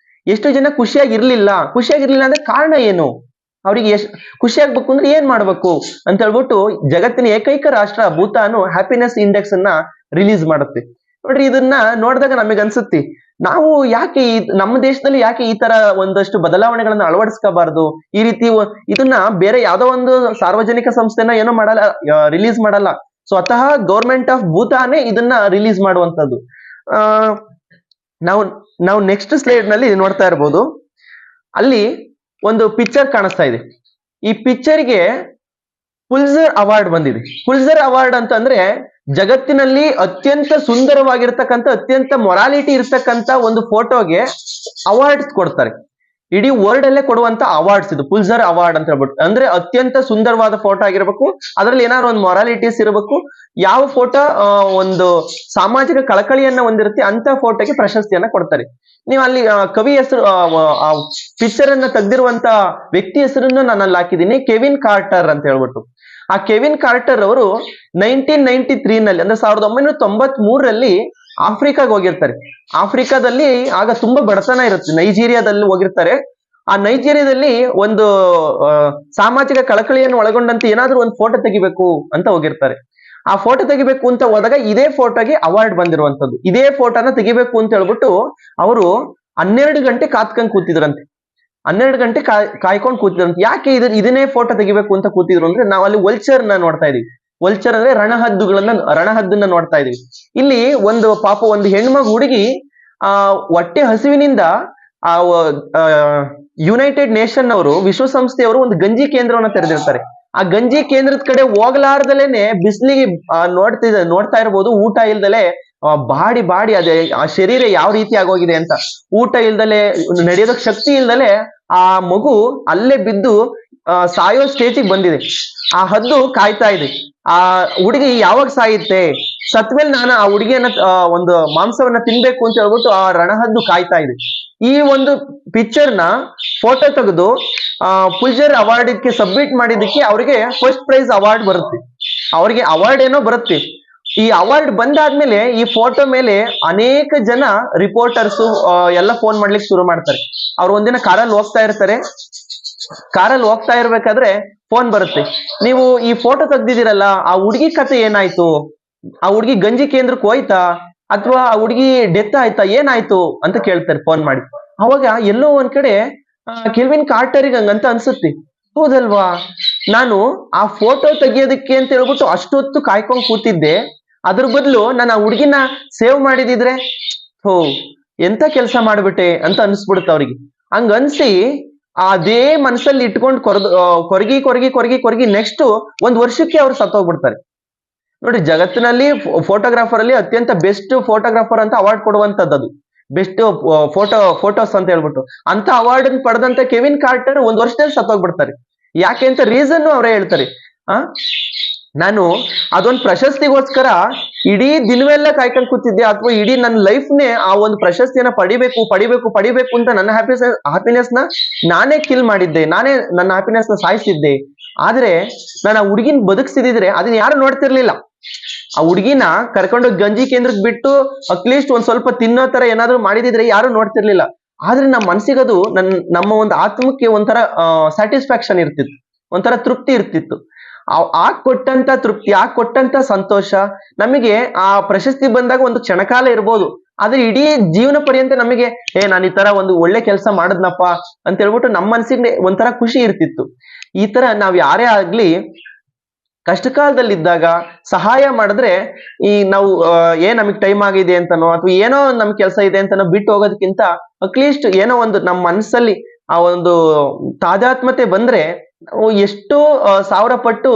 ಎಷ್ಟು ಜನ ಖುಷಿಯಾಗಿರ್ಲಿಲ್ಲ ಅಂದ್ರೆ ಕಾರಣ ಏನು, ಅವ್ರಿಗೆ ಖುಷಿಯಾಗ್ಬೇಕು ಅಂದ್ರೆ ಏನ್ ಮಾಡ್ಬೇಕು ಅಂತ ಹೇಳ್ಬಿಟ್ಟು ಜಗತ್ತಿನ ಏಕೈಕ ರಾಷ್ಟ್ರ ಭೂತಾನು ಹ್ಯಾಪಿನೆಸ್ ಇಂಡೆಕ್ಸ್ ಅನ್ನ ರಿಲೀಸ್ ಮಾಡುತ್ತೆ. ನೋಡ್ರಿ ಇದನ್ನ ನೋಡಿದಾಗ ನಮಗೆ ಅನ್ಸುತ್ತೆ, ನಾವು ಯಾಕೆ ನಮ್ಮ ದೇಶದಲ್ಲಿ ಯಾಕೆ ಈ ತರ ಒಂದಷ್ಟು ಬದಲಾವಣೆಗಳನ್ನ ಅಳವಡಿಸ್ಕೋಬಾರ್ದು, ಈ ರೀತಿ ಇದನ್ನ ಬೇರೆ ಯಾವ್ದೋ ಒಂದು ಸಾರ್ವಜನಿಕ ಸಂಸ್ಥೆನ ಏನೋ ಮಾಡಲ್ಲ, ರಿಲೀಸ್ ಮಾಡಲ್ಲ, ಸ್ವತಃ ಗೌರ್ಮೆಂಟ್ ಆಫ್ ಭೂತಾನೇ ಇದನ್ನ ರಿಲೀಸ್ ಮಾಡುವಂತದ್ದು. ಆ ನಾವು ನಾವು ನೆಕ್ಸ್ಟ್ ಸ್ಲೈಡ್ ನಲ್ಲಿ ನೋಡ್ತಾ ಇರ್ಬೋದು, ಅಲ್ಲಿ ಒಂದು ಪಿಕ್ಚರ್ ಕಾಣಿಸ್ತಾ ಇದೆ. ಈ ಪಿಕ್ಚರ್ಗೆ ಪುಲ್ಸರ್ ಅವಾರ್ಡ್ ಬಂದಿದೆ. ಪುಲ್ಸರ್ ಅವಾರ್ಡ್ ಅಂತಂದ್ರೆ ಜಗತ್ತಿನಲ್ಲಿ ಅತ್ಯಂತ ಸುಂದರವಾಗಿರ್ತಕ್ಕಂಥ, ಅತ್ಯಂತ ಮೊರಾಲಿಟಿ ಇರ್ತಕ್ಕಂಥ ಒಂದು ಫೋಟೋಗೆ ಅವಾರ್ಡ್ಸ್ ಕೊಡ್ತಾರೆ. ಇಡೀ ವರ್ಲ್ಡ್ ಅಲ್ಲೇ ಕೊಡುವಂತ ಅವಾರ್ಡ್ಸ್ ಇದು ಪುಲ್ಸರ್ ಅವಾರ್ಡ್ ಅಂತ ಹೇಳ್ಬಿಟ್ಟು. ಅಂದ್ರೆ ಅತ್ಯಂತ ಸುಂದರವಾದ ಫೋಟೋ ಆಗಿರ್ಬೇಕು, ಅದ್ರಲ್ಲಿ ಏನಾದ್ರು ಒಂದು ಮೊರಾಲಿಟೀಸ್ ಇರಬೇಕು, ಯಾವ ಫೋಟೋ ಒಂದು ಸಾಮಾಜಿಕ ಕಳಕಳಿಯನ್ನ ಹೊಂದಿರುತ್ತೆ ಅಂತ ಫೋಟೋಗೆ ಪ್ರಶಸ್ತಿಯನ್ನ ಕೊಡ್ತಾರೆ. ನೀವು ಅಲ್ಲಿ ಕವಿ ಹೆಸರು, ಆ ಪಿಕ್ಚರ್ ಅನ್ನ ತೆಗ್ದಿರುವಂತ ವ್ಯಕ್ತಿ ಹೆಸರನ್ನು ನಾನು ಅಲ್ಲಿ ಹಾಕಿದ್ದೀನಿ, ಕೆವಿನ್ ಕಾರ್ಟರ್ ಅಂತ ಹೇಳ್ಬಿಟ್ಟು. ಆ ಕೆವಿನ್ ಕಾರ್ಟರ್ ಅವರು 1993 ನಲ್ಲಿ, ಅಂದ್ರೆ 1993ರಲ್ಲಿ ಆಫ್ರಿಕಾಗೆ ಹೋಗಿರ್ತಾರೆ. ಆಫ್ರಿಕಾದಲ್ಲಿ ಆಗ ತುಂಬಾ ಬಡತನ ಇರುತ್ತೆ, ನೈಜೀರಿಯಾದಲ್ಲಿ ಹೋಗಿರ್ತಾರೆ. ಆ ನೈಜೀರಿಯಾದಲ್ಲಿ ಒಂದು ಸಾಮಾಜಿಕ ಕಳಕಳಿಯನ್ನು ಒಳಗೊಂಡಂತೆ ಏನಾದ್ರೂ ಒಂದು ಫೋಟೋ ತೆಗಿಬೇಕು ಅಂತ ಹೋಗಿರ್ತಾರೆ. ಆ ಫೋಟೋ ತೆಗಿಬೇಕು ಅಂತ ಹೋದಾಗ ಇದೇ ಫೋಟೋಗೆ ಅವಾರ್ಡ್ ಬಂದಿರುವಂತದ್ದು. ಇದೇ ಫೋಟೋನ ತೆಗಿಬೇಕು ಅಂತ ಹೇಳ್ಬಿಟ್ಟು ಅವರು 12 ಗಂಟೆ ಕಾತ್ಕೊಂಡ್ ಕೂತಿದ್ರಂತೆ. 12 ಗಂಟೆ ಕಾಯ್ಕೊಂಡು ಕೂತಿದ್ರಂತೆ. ಯಾಕೆ ಇದನ್ನೇ ಫೋಟೋ ತೆಗಿಬೇಕು ಅಂತ ಕೂತಿದ್ರು ಅಂದ್ರೆ, ನಾವು ಅಲ್ಲಿ ವಲ್ಚರ್ ನ ನೋಡ್ತಾ ಇದೀವಿ. ವಲ್ಚರ್ ಅಂದ್ರೆ ರಣಹದ್ದನ್ನ ನೋಡ್ತಾ ಇದೀವಿ. ಇಲ್ಲಿ ಒಂದು ಹೆಣ್ಮಗು ಹುಡುಗಿ ಹೊಟ್ಟೆ ಹಸಿವಿನಿಂದ ಯುನೈಟೆಡ್ ನೇಷನ್ ಅವರು, ವಿಶ್ವಸಂಸ್ಥೆಯವರು ಒಂದು ಗಂಜಿ ಕೇಂದ್ರವನ್ನ ತೆರೆದಿರ್ತಾರೆ. ಆ ಗಂಜಿ ಕೇಂದ್ರದ ಕಡೆ ಹೋಗ್ಲಾರ್ದಲೇನೆ ಬಿಸಿಲಿಗೆ ನೋಡ್ತಾ ಇರ್ಬೋದು, ಊಟ ಇಲ್ದಲೆ ಬಾಡಿ ಅದೇ ಆ ಶರೀರ ಯಾವ ರೀತಿ ಆಗೋಗಿದೆ ಅಂತ. ಊಟ ಇಲ್ದಲೆ, ನಡೆಯೋದಕ್ಕೆ ಶಕ್ತಿ ಇಲ್ದಲೆ ಆ ಮಗು ಅಲ್ಲೇ ಬಿದ್ದು ಸಾಯೋ ಸ್ಟೇಜಿಗೆ ಬಂದಿದೆ. ಆ ಹದ್ದು ಕಾಯ್ತಾ ಇದೆ, ಆ ಹುಡುಗಿ ಯಾವಾಗ ಸಾಯುತ್ತೆ, ಸತ್ಮೇಲೆ ನಾನು ಆ ಹುಡುಗಿಯನ್ನ ಒಂದು ಮಾಂಸವನ್ನ ತಿನ್ಬೇಕು ಅಂತ ಹೇಳ್ಬಿಟ್ಟು ಆ ರಣಹದ್ದು ಕಾಯ್ತಾ ಇದೆ. ಈ ಒಂದು ಪಿಕ್ಚರ್ ನ ಫೋಟೋ ತೆಗೆದು ಪುಲ್ಸರ್ ಅವಾರ್ಡ್ಗೆ ಸಬ್ಮಿಟ್ ಮಾಡಿದ್ದಕ್ಕೆ ಅವ್ರಿಗೆ ಫಸ್ಟ್ ಪ್ರೈಸ್ ಅವಾರ್ಡ್ ಬರುತ್ತೆ. ಅವ್ರಿಗೆ ಅವಾರ್ಡ್ ಏನೋ ಬರುತ್ತೆ. ಈ ಅವಾರ್ಡ್ ಬಂದಾದ್ಮೇಲೆ ಈ ಫೋಟೋ ಮೇಲೆ ಅನೇಕ ಜನ ರಿಪೋರ್ಟರ್ಸ್ ಎಲ್ಲ ಫೋನ್ ಮಾಡ್ಲಿಕ್ಕೆ ಶುರು ಮಾಡ್ತಾರೆ. ಅವ್ರು ಒಂದಿನ ಕಾರಲ್ಲಿ ಹೋಗ್ತಾ ಇರ್ಬೇಕಾದ್ರೆ ಫೋನ್ ಬರುತ್ತೆ, ನೀವು ಈ ಫೋಟೋ ತೆಗ್ದಿದ್ದೀರಲ್ಲ, ಆ ಹುಡುಗಿ ಕತೆ ಏನಾಯ್ತು, ಆ ಹುಡುಗಿ ಗಂಜಿ ಕೇಂದ್ರಕ್ಕೆ ಹೋಯ್ತಾ, ಅಥವಾ ಆ ಹುಡುಗಿ ಡೆತ್ ಆಯ್ತಾ, ಏನಾಯ್ತು ಅಂತ ಕೇಳ್ತಾರೆ ಫೋನ್ ಮಾಡಿ. ಅವಾಗ ಎಲ್ಲೋ ಒಂದ್ ಕಡೆ ಕೆಲ್ವಿನ್ ಕಾರ್ಟರಿಗೆ ಹಂಗಂತ ಅನ್ಸುತ್ತೆ, ಹೌದಲ್ವಾ, ನಾನು ಆ ಫೋಟೋ ತೆಗಿಯೋದಕ್ಕೆ ಅಂತ ಹೇಳ್ಬಿಟ್ಟು ಅಷ್ಟೊತ್ತು ಕಾಯ್ಕೊಂಡ್ ಕೂತಿದ್ದೆ, ಅದ್ರ ಬದಲು ನಾನು ಆ ಹುಡುಗಿನ ಸೇವ್ ಮಾಡಿದಿದ್ರೆ ಎಂತ ಕೆಲಸ ಮಾಡ್ಬಿಟ್ಟೆ ಅಂತ ಅನ್ಸ್ಬಿಡುತ್ತೆ ಅವ್ರಿಗೆ. ಹಂಗನ್ಸಿ ಅದೇ ಮನಸ್ಸಲ್ಲಿ ಇಟ್ಕೊಂಡು ಕೊರಗಿ ನೆಕ್ಸ್ಟ್ 1 ವರ್ಷಕ್ಕೆ ಅವ್ರು ಸತ್ತೋಗ್ಬಿಡ್ತಾರೆ. ನೋಡಿ, ಜಗತ್ತಿನಲ್ಲಿ ಫೋಟೋಗ್ರಾಫರ್ ಅಲ್ಲಿ ಅತ್ಯಂತ ಬೆಸ್ಟ್ ಫೋಟೋಗ್ರಾಫರ್ ಅಂತ ಅವಾರ್ಡ್ ಕೊಡುವಂತದ್ದು, ಅದು ಬೆಸ್ಟ್ ಫೋಟೋಸ್ ಅಂತ ಹೇಳ್ಬಿಟ್ಟು. ಅಂತ ಅವಾರ್ಡ್ ಪಡೆದಂತ ಕೆವಿನ್ ಕಾರ್ಟರ್ 1 ವರ್ಷದಲ್ಲಿ ಸತ್ತೋಗ್ಬಿಡ್ತಾರೆ. ಯಾಕೆ ಅಂತ ರೀಸನ್ ಅವರೇ ಹೇಳ್ತಾರೆ. ನಾನು ಅದೊಂದು ಪ್ರಶಸ್ತಿಗೋಸ್ಕರ ಇಡೀ ದಿನವೆಲ್ಲ ಕಾಯ್ಕೊಂಡು ಕೂತಿದ್ದೆ, ಅಥವಾ ಇಡೀ ನನ್ನ ಲೈಫ್ನೇ ಆ ಒಂದು ಪ್ರಶಸ್ತಿಯನ್ನ ಪಡಿಬೇಕು ಅಂತ ನನ್ನ ಹ್ಯಾಪಿನೆಸ್ ನ ನಾನೇ ಕಿಲ್ ಮಾಡಿದ್ದೆ, ನಾನೇ ನನ್ನ ಹ್ಯಾಪಿನೆಸ್ ನ ಸಾಯಿಸಿದ್ದೆ. ಆದ್ರೆ ನಾನು ಆ ಹುಡುಗಿನ ಬದುಕಿಸಿದ್ರೆ ಅದನ್ನ ಯಾರು ನೋಡ್ತಿರ್ಲಿಲ್ಲ. ಆ ಹುಡುಗಿನ ಕರ್ಕೊಂಡೋಗಿ ಗಂಜಿ ಕೇಂದ್ರಕ್ಕೆ ಬಿಟ್ಟು ಅಟ್ಲೀಸ್ಟ್ ಒಂದ್ ಸ್ವಲ್ಪ ತಿನ್ನೋ ತರ ಏನಾದ್ರು ಮಾಡಿದಿದ್ರೆ ಯಾರು ನೋಡ್ತಿರ್ಲಿಲ್ಲ. ಆದ್ರೆ ನಮ್ಮ ಮನ್ಸಿಗದು ನಮ್ಮ ಒಂದು ಆತ್ಮಕ್ಕೆ ಒಂಥರ ಸ್ಯಾಟಿಸ್ಫ್ಯಾಕ್ಷನ್ ಇರ್ತಿತ್ತು, ಒಂಥರ ತೃಪ್ತಿ ಇರ್ತಿತ್ತು. ಆ ಕೊಟ್ಟಂತ ತೃಪ್ತಿ, ಆ ಕೊಟ್ಟಂತ ಸಂತೋಷ ನಮಗೆ ಆ ಪ್ರಶಸ್ತಿ ಬಂದಾಗ ಒಂದು ಕ್ಷಣಕಾಲ ಇರ್ಬೋದು, ಆದ್ರೆ ಇಡೀ ಜೀವನ ಪರ್ಯಂತ ನಮಗೆ ನಾನು ಈ ತರ ಒಂದು ಒಳ್ಳೆ ಕೆಲಸ ಮಾಡದ್ನಪ್ಪ ಅಂತ ಹೇಳ್ಬಿಟ್ಟು ನಮ್ಮ ಮನ್ಸಿಗೆ ಒಂಥರ ಖುಷಿ ಇರ್ತಿತ್ತು. ಈ ತರ ನಾವ್ ಯಾರೇ ಆಗ್ಲಿ ಕಷ್ಟ ಕಾಲದಲ್ಲಿದ್ದಾಗ ಸಹಾಯ ಮಾಡಿದ್ರೆ, ಈ ನಾವು ನಮಗ್ ಟೈಮ್ ಆಗಿದೆ ಅಂತನೋ ಅಥವಾ ಏನೋ ನಮ್ ಕೆಲಸ ಇದೆ ಅಂತನೋ ಬಿಟ್ಟು ಹೋಗೋದಕ್ಕಿಂತ ಅಟ್ಲೀಸ್ಟ್ ಏನೋ ಒಂದು ನಮ್ಮ ಮನಸ್ಸಲ್ಲಿ ಆ ಒಂದು ತಾದಾತ್ಮತೆ ಬಂದ್ರೆ ನಾವು ಎಷ್ಟೋ 1000 ಪಟ್ಟು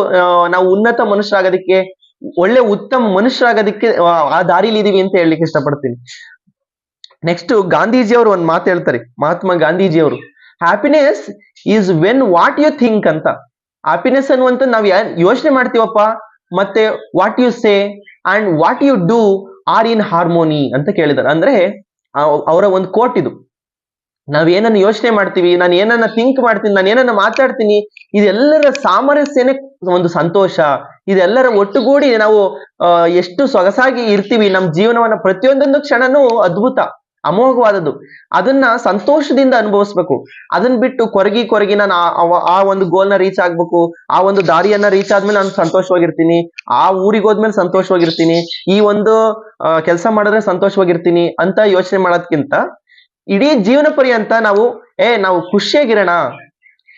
ನಾವು ಉನ್ನತ ಮನುಷ್ಯರಾಗೋದಕ್ಕೆ, ಒಳ್ಳೆ ಉತ್ತಮ ಮನುಷ್ಯರಾಗೋದಕ್ಕೆ ಆ ದಾರಿಲಿ ಇದೀವಿ ಅಂತ ಹೇಳಲಿಕ್ಕೆ ಇಷ್ಟಪಡ್ತೀನಿ. ನೆಕ್ಸ್ಟ್ ಗಾಂಧೀಜಿಯವರು ಒಂದು ಮಾತು ಹೇಳ್ತಾರೆ, ಮಹಾತ್ಮ ಗಾಂಧೀಜಿಯವರು, happiness is when what you think ಅಂತ. ಹ್ಯಾಪಿನೆಸ್ ಅನ್ನುವಂತ ನಾವ್ ಯೋಚನೆ ಮಾಡ್ತೀವಪ್ಪ, ಮತ್ತೆ what you say and what you do are in harmony ಅಂತ ಕೇಳಿದಾರೆ. ಅಂದ್ರೆ ಅವರ ಒಂದು ಕೋಟ್ ಇದು. ನಾವ್ ಏನನ್ನ ಯೋಚನೆ ಮಾಡ್ತೀವಿ, ನಾನು ಏನನ್ನ ಥಿಂಕ್ ಮಾಡ್ತೀನಿ, ನಾನು ಏನನ್ನ ಮಾತಾಡ್ತೀನಿ, ಇದೆಲ್ಲರ ಸಾಮರಸ್ಯನೇ ಒಂದು ಸಂತೋಷ. ಇದೆಲ್ಲರ ಒಟ್ಟುಗೂಡಿ ನಾವು ಎಷ್ಟು ಸೊಗಸಾಗಿ ಇರ್ತೀವಿ, ನಮ್ಮ ಜೀವನವನ್ನ ಪ್ರತಿಯೊಂದೊಂದು ಕ್ಷಣನೂ ಅದ್ಭುತ. ಅಮೋಘವಾದದ್ದು. ಅದನ್ನ ಸಂತೋಷದಿಂದ ಅನುಭವಿಸ್ಬೇಕು. ಅದನ್ನ ಬಿಟ್ಟು ಕೊರಗಿ ನಾನು ಆ ಒಂದು ಗೋಲ್ನ ರೀಚ್ ಆಗ್ಬೇಕು, ಆ ಒಂದು ದಾರಿಯನ್ನ ರೀಚ್ ಆದ್ಮೇಲೆ ನಾನು ಸಂತೋಷವಾಗಿರ್ತೀನಿ, ಆ ಊರಿಗೆ ಹೋದ್ಮೇಲೆ ಸಂತೋಷವಾಗಿರ್ತೀನಿ, ಈ ಒಂದು ಕೆಲಸ ಮಾಡಿದ್ರೆ ಸಂತೋಷವಾಗಿರ್ತೀನಿ ಅಂತ ಯೋಚನೆ ಮಾಡೋದ್ಕಿಂತ ಇಡೀ ಜೀವನ ಪರ್ಯಂತ ನಾವು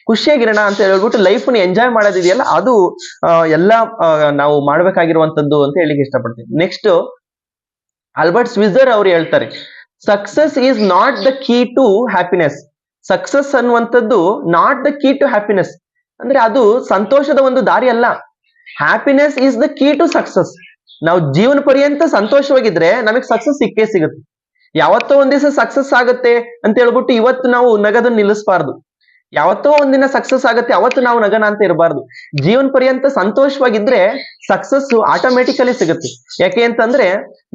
ಖುಷಿಯಾಗಿರೋಣ ಅಂತ ಹೇಳ್ಬಿಟ್ಟು ಲೈಫ್ ನ ಎಂಜಾಯ್ ಮಾಡೋದಿದೆಯಲ್ಲ, ಅದು ಎಲ್ಲ ನಾವು ಮಾಡ್ಬೇಕಾಗಿರುವಂತದ್ದು ಅಂತ ಹೇಳಿಕ್ಕೆ ಇಷ್ಟಪಡ್ತೀನಿ. ನೆಕ್ಸ್ಟ್ ಆಲ್ಬರ್ಟ್ ಸ್ವಿಜರ್ ಅವ್ರು ಹೇಳ್ತಾರೆ, success is not the key to happiness. Success ಅನ್ನುವಂಥದ್ದು not the key to happiness, ಅಂದ್ರೆ ಅದು ಸಂತೋಷದ ಒಂದು ದಾರಿ ಅಲ್ಲ. Happiness is the key to success. ನಾವು ಜೀವನ ಪರ್ಯಂತ ಸಂತೋಷವಾಗಿದ್ರೆ ನಮಗೆ ಸಕ್ಸಸ್ ಸಿಕ್ಕೇ ಸಿಗುತ್ತೆ. ಯಾವತ್ತೋ ಒಂದ್ ದಿವಸ ಸಕ್ಸಸ್ ಆಗುತ್ತೆ ಅಂತ ಹೇಳ್ಬಿಟ್ಟು ಇವತ್ತು ನಾವು ನಗದನ್ನ ನಿಲ್ಲಿಸಬಾರ್ದು. ಯಾವತ್ತೋ ಒಂದಿನ ಸಕ್ಸಸ್ ಆಗುತ್ತೆ ಅವತ್ತು ನಾವು ನಗನ ಅಂತ ಇರಬಾರ್ದು. ಜೀವನ ಪರ್ಯಂತ ಸಂತೋಷವಾಗಿದ್ರೆ ಸಕ್ಸಸ್ ಆಟೋಮೆಟಿಕಲಿ ಸಿಗುತ್ತೆ. ಯಾಕೆ ಅಂತಂದ್ರೆ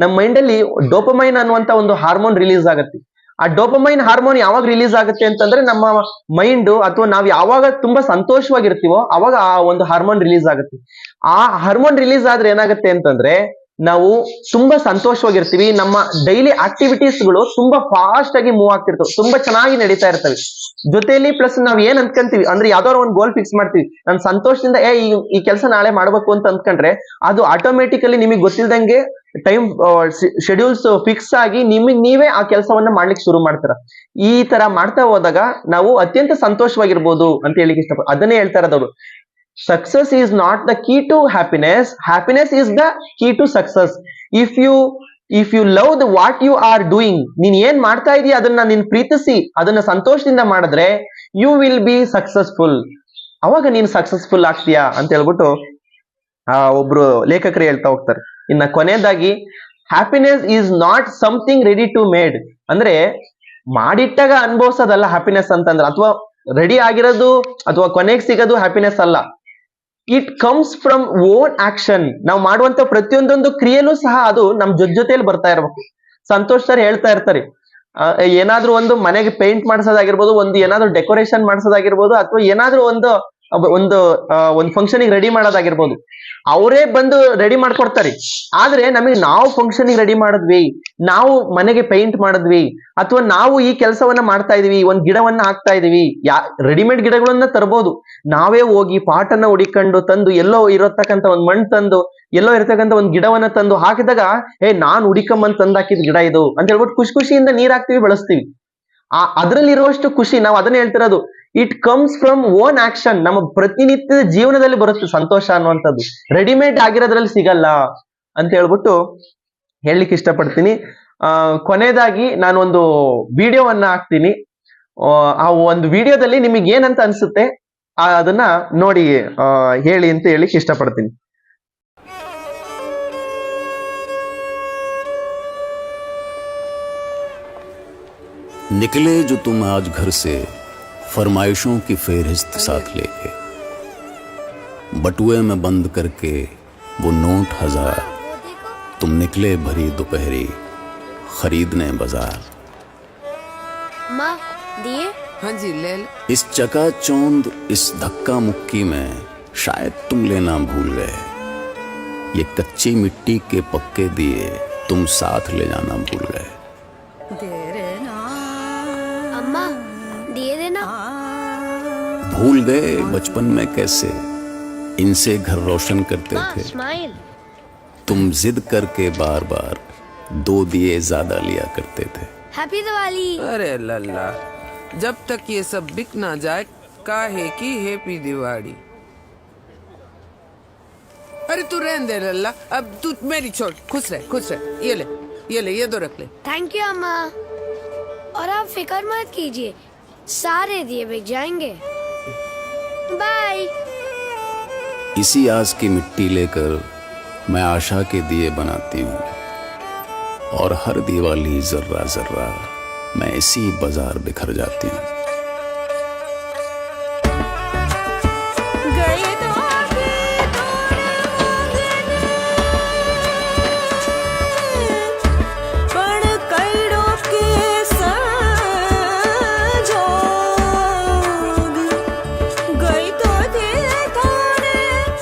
ನಮ್ಮ ಮೈಂಡ್ ಅಲ್ಲಿ ಡೋಪಮೈನ್ ಅನ್ನುವಂತ ಒಂದು ಹಾರ್ಮೋನ್ ರಿಲೀಸ್ ಆಗುತ್ತೆ. ಆ ಡೋಪಮೈನ್ ಹಾರ್ಮೋನ್ ಯಾವಾಗ ರಿಲೀಸ್ ಆಗುತ್ತೆ ಅಂತಂದ್ರೆ ನಮ್ಮ ಮೈಂಡ್ ಅಥವಾ ನಾವ್ ಯಾವಾಗ ತುಂಬಾ ಸಂತೋಷವಾಗಿರ್ತೀವೋ ಅವಾಗ ಆ ಒಂದು ಹಾರ್ಮೋನ್ ರಿಲೀಸ್ ಆಗುತ್ತೆ. ಆ ಹಾರ್ಮೋನ್ ರಿಲೀಸ್ ಆದ್ರೆ ಏನಾಗುತ್ತೆ ಅಂತಂದ್ರೆ ನಾವು ತುಂಬಾ ಸಂತೋಷವಾಗಿರ್ತೀವಿ. ನಮ್ಮ ಡೈಲಿ ಆಕ್ಟಿವಿಟೀಸ್ಗಳು ತುಂಬಾ ಫಾಸ್ಟ್ ಆಗಿ ಮೂವ್ ಆಗ್ತಿರ್ತವೆ, ತುಂಬಾ ಚೆನ್ನಾಗಿ ನಡೀತಾ ಇರ್ತವೆ. ಜೊತೆಯಲ್ಲಿ ಪ್ಲಸ್ ನಾವ್ ಏನ್ ಅನ್ಕೊಂತೀವಿ ಅಂದ್ರೆ ಯಾವ್ದಾದ್ರು ಒಂದು ಗೋಲ್ ಫಿಕ್ಸ್ ಮಾಡ್ತೀವಿ, ನಾನು ಸಂತೋಷದಿಂದ ಈ ಕೆಲಸ ನಾಳೆ ಮಾಡ್ಬೇಕು ಅಂತ ಅಂದ್ಕೊಂಡ್ರೆ ಅದು ಆಟೋಮೆಟಿಕಲಿ ನಿಮಗೆ ಗೊತ್ತಿಲ್ದಂಗೆ ಟೈಮ್ ಶೆಡ್ಯೂಲ್ಸ್ ಫಿಕ್ಸ್ ಆಗಿ ನೀವೇ ಆ ಕೆಲಸವನ್ನ ಮಾಡ್ಲಿಕ್ಕೆ ಶುರು ಮಾಡ್ತೀರ. ಈ ತರ ಮಾಡ್ತಾ ಹೋದಾಗ ನಾವು ಅತ್ಯಂತ ಸಂತೋಷವಾಗಿರ್ಬೋದು ಅಂತ ಹೇಳಿಕ್ಕೆ ಇಷ್ಟಪಡ್ತೀನಿ. ಅದನ್ನೇ ಹೇಳ್ತಾ ಇರೋದವ್ರು, success is not the key to happiness, happiness is the key to success. If you love the what you are doing, ನೀನ್ ಏನ್ ಮಾಡ್ತಾ ಇದೀಯ ಅದನ್ನ ನೀನ್ ಪ್ರೀತಿಸಿ ಅದನ್ನ ಸಂತೋಷದಿಂದ ಮಾಡಿದ್ರೆ ಯು ವಿಲ್ ಬಿ ಸಕ್ಸಸ್ಫುಲ್. ಅವಾಗ ನೀನ್ ಸಕ್ಸಸ್ಫುಲ್ ಆಗ್ತೀಯಾ ಅಂತ ಹೇಳ್ಬಿಟ್ಟು ಒಬ್ರು ಲೇಖಕರು ಹೇಳ್ತಾ ಹೋಗ್ತಾರೆ. ಇನ್ನ ಕೊನೆಯದಾಗಿ, happiness is not something ready to made. ಅಂದ್ರೆ ಮಾಡಿಟ್ಟಾಗ ಅನುಭವಿಸೋದಲ್ಲ ಹ್ಯಾಪಿನೆಸ್ ಅಂತಂದ್ರೆ, ಅಥವಾ ರೆಡಿ ಆಗಿರೋದು ಅಥವಾ ಕೊನೆಗೆ ಸಿಗೋದು ಹ್ಯಾಪಿನೆಸ್ ಅಲ್ಲ. It comes from own action. ನಾವು ಮಾಡುವಂತ ಪ್ರತಿಯೊಂದೊಂದು ಕ್ರಿಯೆನೂ ಸಹ ಅದು ನಮ್ ಜೊತೆಯಲ್ಲಿ ಬರ್ತಾ ಇರ್ಬೇಕು. ಸಂತೋಷ್ ಸರ್ ಹೇಳ್ತಾ ಇರ್ತಾರೆ, ಏನಾದ್ರೂ ಒಂದು ಮನೆಗೆ ಪೇಂಟ್ ಮಾಡಿಸೋದಾಗಿರ್ಬೋದು, ಒಂದು ಏನಾದ್ರೂ ಡೆಕೋರೇಷನ್ ಮಾಡಿಸೋದಾಗಿರ್ಬೋದು, ಅಥವಾ ಏನಾದ್ರೂ ಒಂದು ಫಂಕ್ಷನ್ ರೆಡಿ ಮಾಡೋದಾಗಿರ್ಬೋದು, ಅವರೇ ಬಂದು ರೆಡಿ ಮಾಡ್ಕೊಡ್ತಾರೆ. ಆದ್ರೆ ನಮಗೆ ನಾವು ಫಂಕ್ಷನ್ ರೆಡಿ ಮಾಡಿದ್ವಿ, ನಾವು ಮನೆಗೆ ಪೇಂಟ್ ಮಾಡಿದ್ವಿ, ಅಥವಾ ನಾವು ಈ ಕೆಲಸವನ್ನ ಮಾಡ್ತಾ ಇದೀವಿ, ಒಂದ್ ಗಿಡವನ್ನ ಹಾಕ್ತಾ ಇದೀವಿ, ರೆಡಿಮೇಡ್ ಗಿಡಗಳನ್ನ ತರಬಹುದು. ನಾವೇ ಹೋಗಿ ಪಾಟನ್ನ ಹುಡಿಕೊಂಡು ತಂದು ಎಲ್ಲೋ ಇರತಕ್ಕಂತ ಒಂದ್ ಮಣ್ಣು ತಂದು ಎಲ್ಲೋ ಇರತಕ್ಕಂತ ಒಂದ್ ಗಿಡವನ್ನ ತಂದು ಹಾಕಿದಾಗ ನಾನ್ ಹುಡಿಕೊಂಬಂದ್ ತಂದು ಹಾಕಿದ್ ಗಿಡ ಇದು ಅಂತ ಹೇಳ್ಬಿಟ್ಟು ಖುಷಿಯಿಂದ ನೀರ್ ಹಾಕ್ತಿವಿ, ಬೆಳೆಸ್ತೀವಿ. ಅದ್ರಲ್ಲಿರುವಷ್ಟು ಖುಷಿ, ನಾವು ಅದನ್ನ ಹೇಳ್ತಿರೋದು, it comes from own action. ನಮ್ಮ ಪ್ರತಿನಿತ್ಯದ ಜೀವನದಲ್ಲಿ ಬರುತ್ತೆ ಸಂತೋಷ ಅನ್ನುವಂಥದ್ದು, ರೆಡಿಮೇಡ್ ಆಗಿರೋದ್ರಲ್ಲಿ ಸಿಗಲ್ಲ ಅಂತ ಹೇಳ್ಬಿಟ್ಟು ಹೇಳಲಿಕ್ಕೆ ಇಷ್ಟಪಡ್ತೀನಿ. ಕೊನೆಯದಾಗಿ ನಾನು ಒಂದು ವಿಡಿಯೋವನ್ನ ಹಾಕ್ತೀನಿ. ಆ ಒಂದು ವಿಡಿಯೋದಲ್ಲಿ ನಿಮಗೆ ಏನಂತ ಅನ್ಸುತ್ತೆ ಅದನ್ನ ನೋಡಿ ಹೇಳಿ ಅಂತ ಹೇಳಿಕ್ಕೆ ಇಷ್ಟಪಡ್ತೀನಿ. निकले जो तुम आज घर से फरमाइशों की फेहरिस्त साथ लेके, बटुए में बंद करके वो नोट 1000, तुम निकले भरी दोपहरी खरीदने बाजार। माँ दिए? हाँ जी ले। इस चकाचौंध इस धक्का मुक्की में शायद तुम लेना भूल गए, ये कच्ची मिट्टी के पक्के दिए तुम साथ ले जाना भूल गए। अम्मा दिए देना। भूल गए बचपन में कैसे इनसे घर रोशन करते थे, स्माइल। तुम जिद करके बार बार 2 दिए ज्यादा लिया करते थे। हैप्पी दिवाली। अरे लल्ला, जब तक ये सब बिक ना जाए काहे की हैप्पी दिवाली। अरे तू रहने दे लल्ला, अब तू मेरी छोड़, खुश रह। ये ले ये दो रख ले। थैंक यू अम्मा। और आप फिक्र मत कीजिए, सारे दिए बिक जाएंगे। बाय। इसी आस की मिट्टी लेकर मैं आशा के दिए बनाती हूँ, और हर दिवाली जर्रा जर्रा मैं इसी बाजार बिखर जाती हूँ।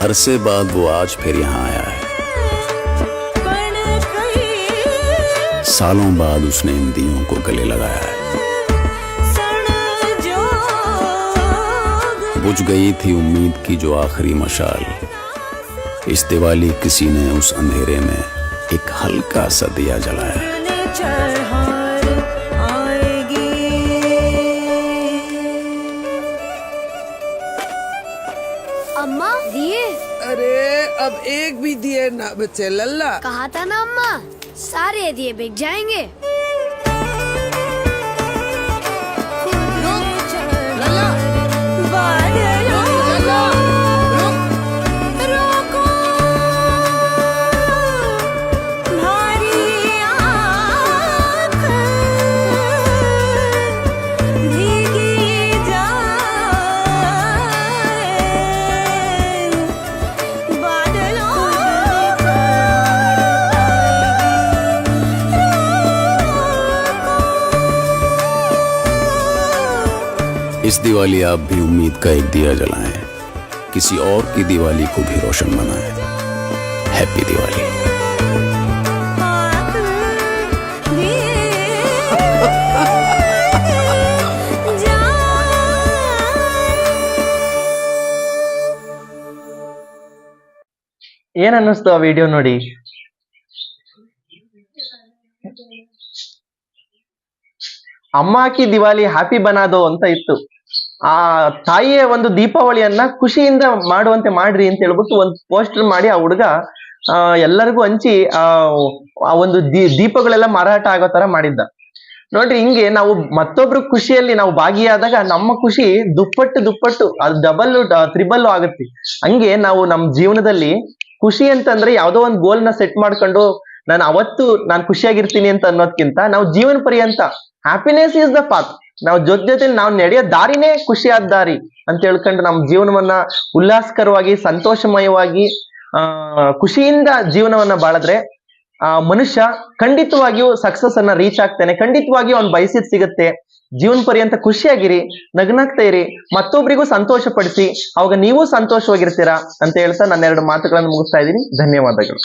अरसे बाद वो आज फिर यहाँ आया है, सालों बाद उसने इन दियों को गले लगाया है। बुझ गई थी उम्मीद की जो आखिरी मशाल, इस दिवाली किसी ने उस अंधेरे में एक हल्का सा दिया जलाया। अम्मा दिए। अरे अब एक भी दिए ना बच्चे लल्ला। कहा था ना अम्मा, सारे दिए बिक जाएंगे। इस दिवाली आप भी उम्मीद का एक दिया जलाएं, किसी और की दिवाली को भी रोशन बनाएं। हैप्पी दिवाली। ಏನ್ ಅನ್ನಿಸ್ತು ಆ ವಿಡಿಯೋ ನೋಡಿ? ಅಮ್ಮ ಕಿ ದಿವಾಲಿ ಹ್ಯಾಪಿ ಬನಾದೋ ಅಂತ ಇತ್ತು. ಆ ತಾಯಿಯ ಒಂದು ದೀಪಾವಳಿಯನ್ನ ಖುಷಿಯಿಂದ ಮಾಡುವಂತೆ ಮಾಡ್ರಿ ಅಂತ ಹೇಳ್ಬಿಟ್ಟು ಒಂದು ಪೋಸ್ಟರ್ ಮಾಡಿ ಆ ಹುಡುಗ ಎಲ್ಲರಿಗೂ ಹಂಚಿ ಆ ಒಂದು ದೀಪಗಳೆಲ್ಲ ಮಾರಾಟ ಆಗೋ ತರ ಮಾಡಿದ್ದ. ನೋಡ್ರಿ, ಹಿಂಗೆ ನಾವು ಮತ್ತೊಬ್ರ ಖುಷಿಯಲ್ಲಿ ನಾವು ಭಾಗಿಯಾದಾಗ ನಮ್ಮ ಖುಷಿ ದುಪ್ಪಟ್ಟು ಅದು ಡಬಲ್ ತ್ರಿಬಲ್ ಆಗುತ್ತೆ. ಹಂಗೆ ನಾವು ನಮ್ಮ ಜೀವನದಲ್ಲಿ ಖುಷಿ ಅಂತಂದ್ರೆ ಯಾವ್ದೋ ಒಂದು ಗೋಲ್ ನ ಸೆಟ್ ಮಾಡ್ಕೊಂಡು ನಾನು ಖುಷಿಯಾಗಿರ್ತೀನಿ ಅಂತ ಅನ್ನೋದ್ಕಿಂತ ನಾವು ಜೀವನ ಪರ್ಯಂತ ಹ್ಯಾಪಿನೆಸ್ ಈಸ್ ದ ಪಾತ್, ನಾವು ಜೊತೆ ನಾವು ನಡೆಯೋ ದಾರಿನೇ ಖುಷಿಯಾದ ದಾರಿ ಅಂತ ಹೇಳ್ಕೊಂಡು ನಮ್ಮ ಜೀವನವನ್ನ ಉಲ್ಲಾಸಕರವಾಗಿ ಸಂತೋಷಮಯವಾಗಿ ಖುಷಿಯಿಂದ ಜೀವನವನ್ನ ಬಾಳಿದ್ರೆ ಮನುಷ್ಯ ಖಂಡಿತವಾಗಿಯೂ ಸಕ್ಸಸ್ ಅನ್ನ ರೀಚ್ ಆಗ್ತಾನೆ. ಖಂಡಿತವಾಗಿಯೂ ಅವ್ನು ಬಯಸಿದ್ ಸಿಗುತ್ತೆ. ಜೀವನ ಪರ್ಯಂತ ಖುಷಿಯಾಗಿರಿ, ನಗ್ನಾಗ್ತಾ ಇರಿ, ಮತ್ತೊಬ್ರಿಗೂ ಸಂತೋಷ ಪಡಿಸಿ, ಅವಾಗ ನೀವು ಸಂತೋಷವಾಗಿರ್ತೀರಾ ಅಂತ ಹೇಳ್ತಾ ನನ್ನ 2 ಮಾತುಗಳನ್ನು ಮುಗಿಸ್ತಾ ಇದ್ದೀನಿ. ಧನ್ಯವಾದಗಳು.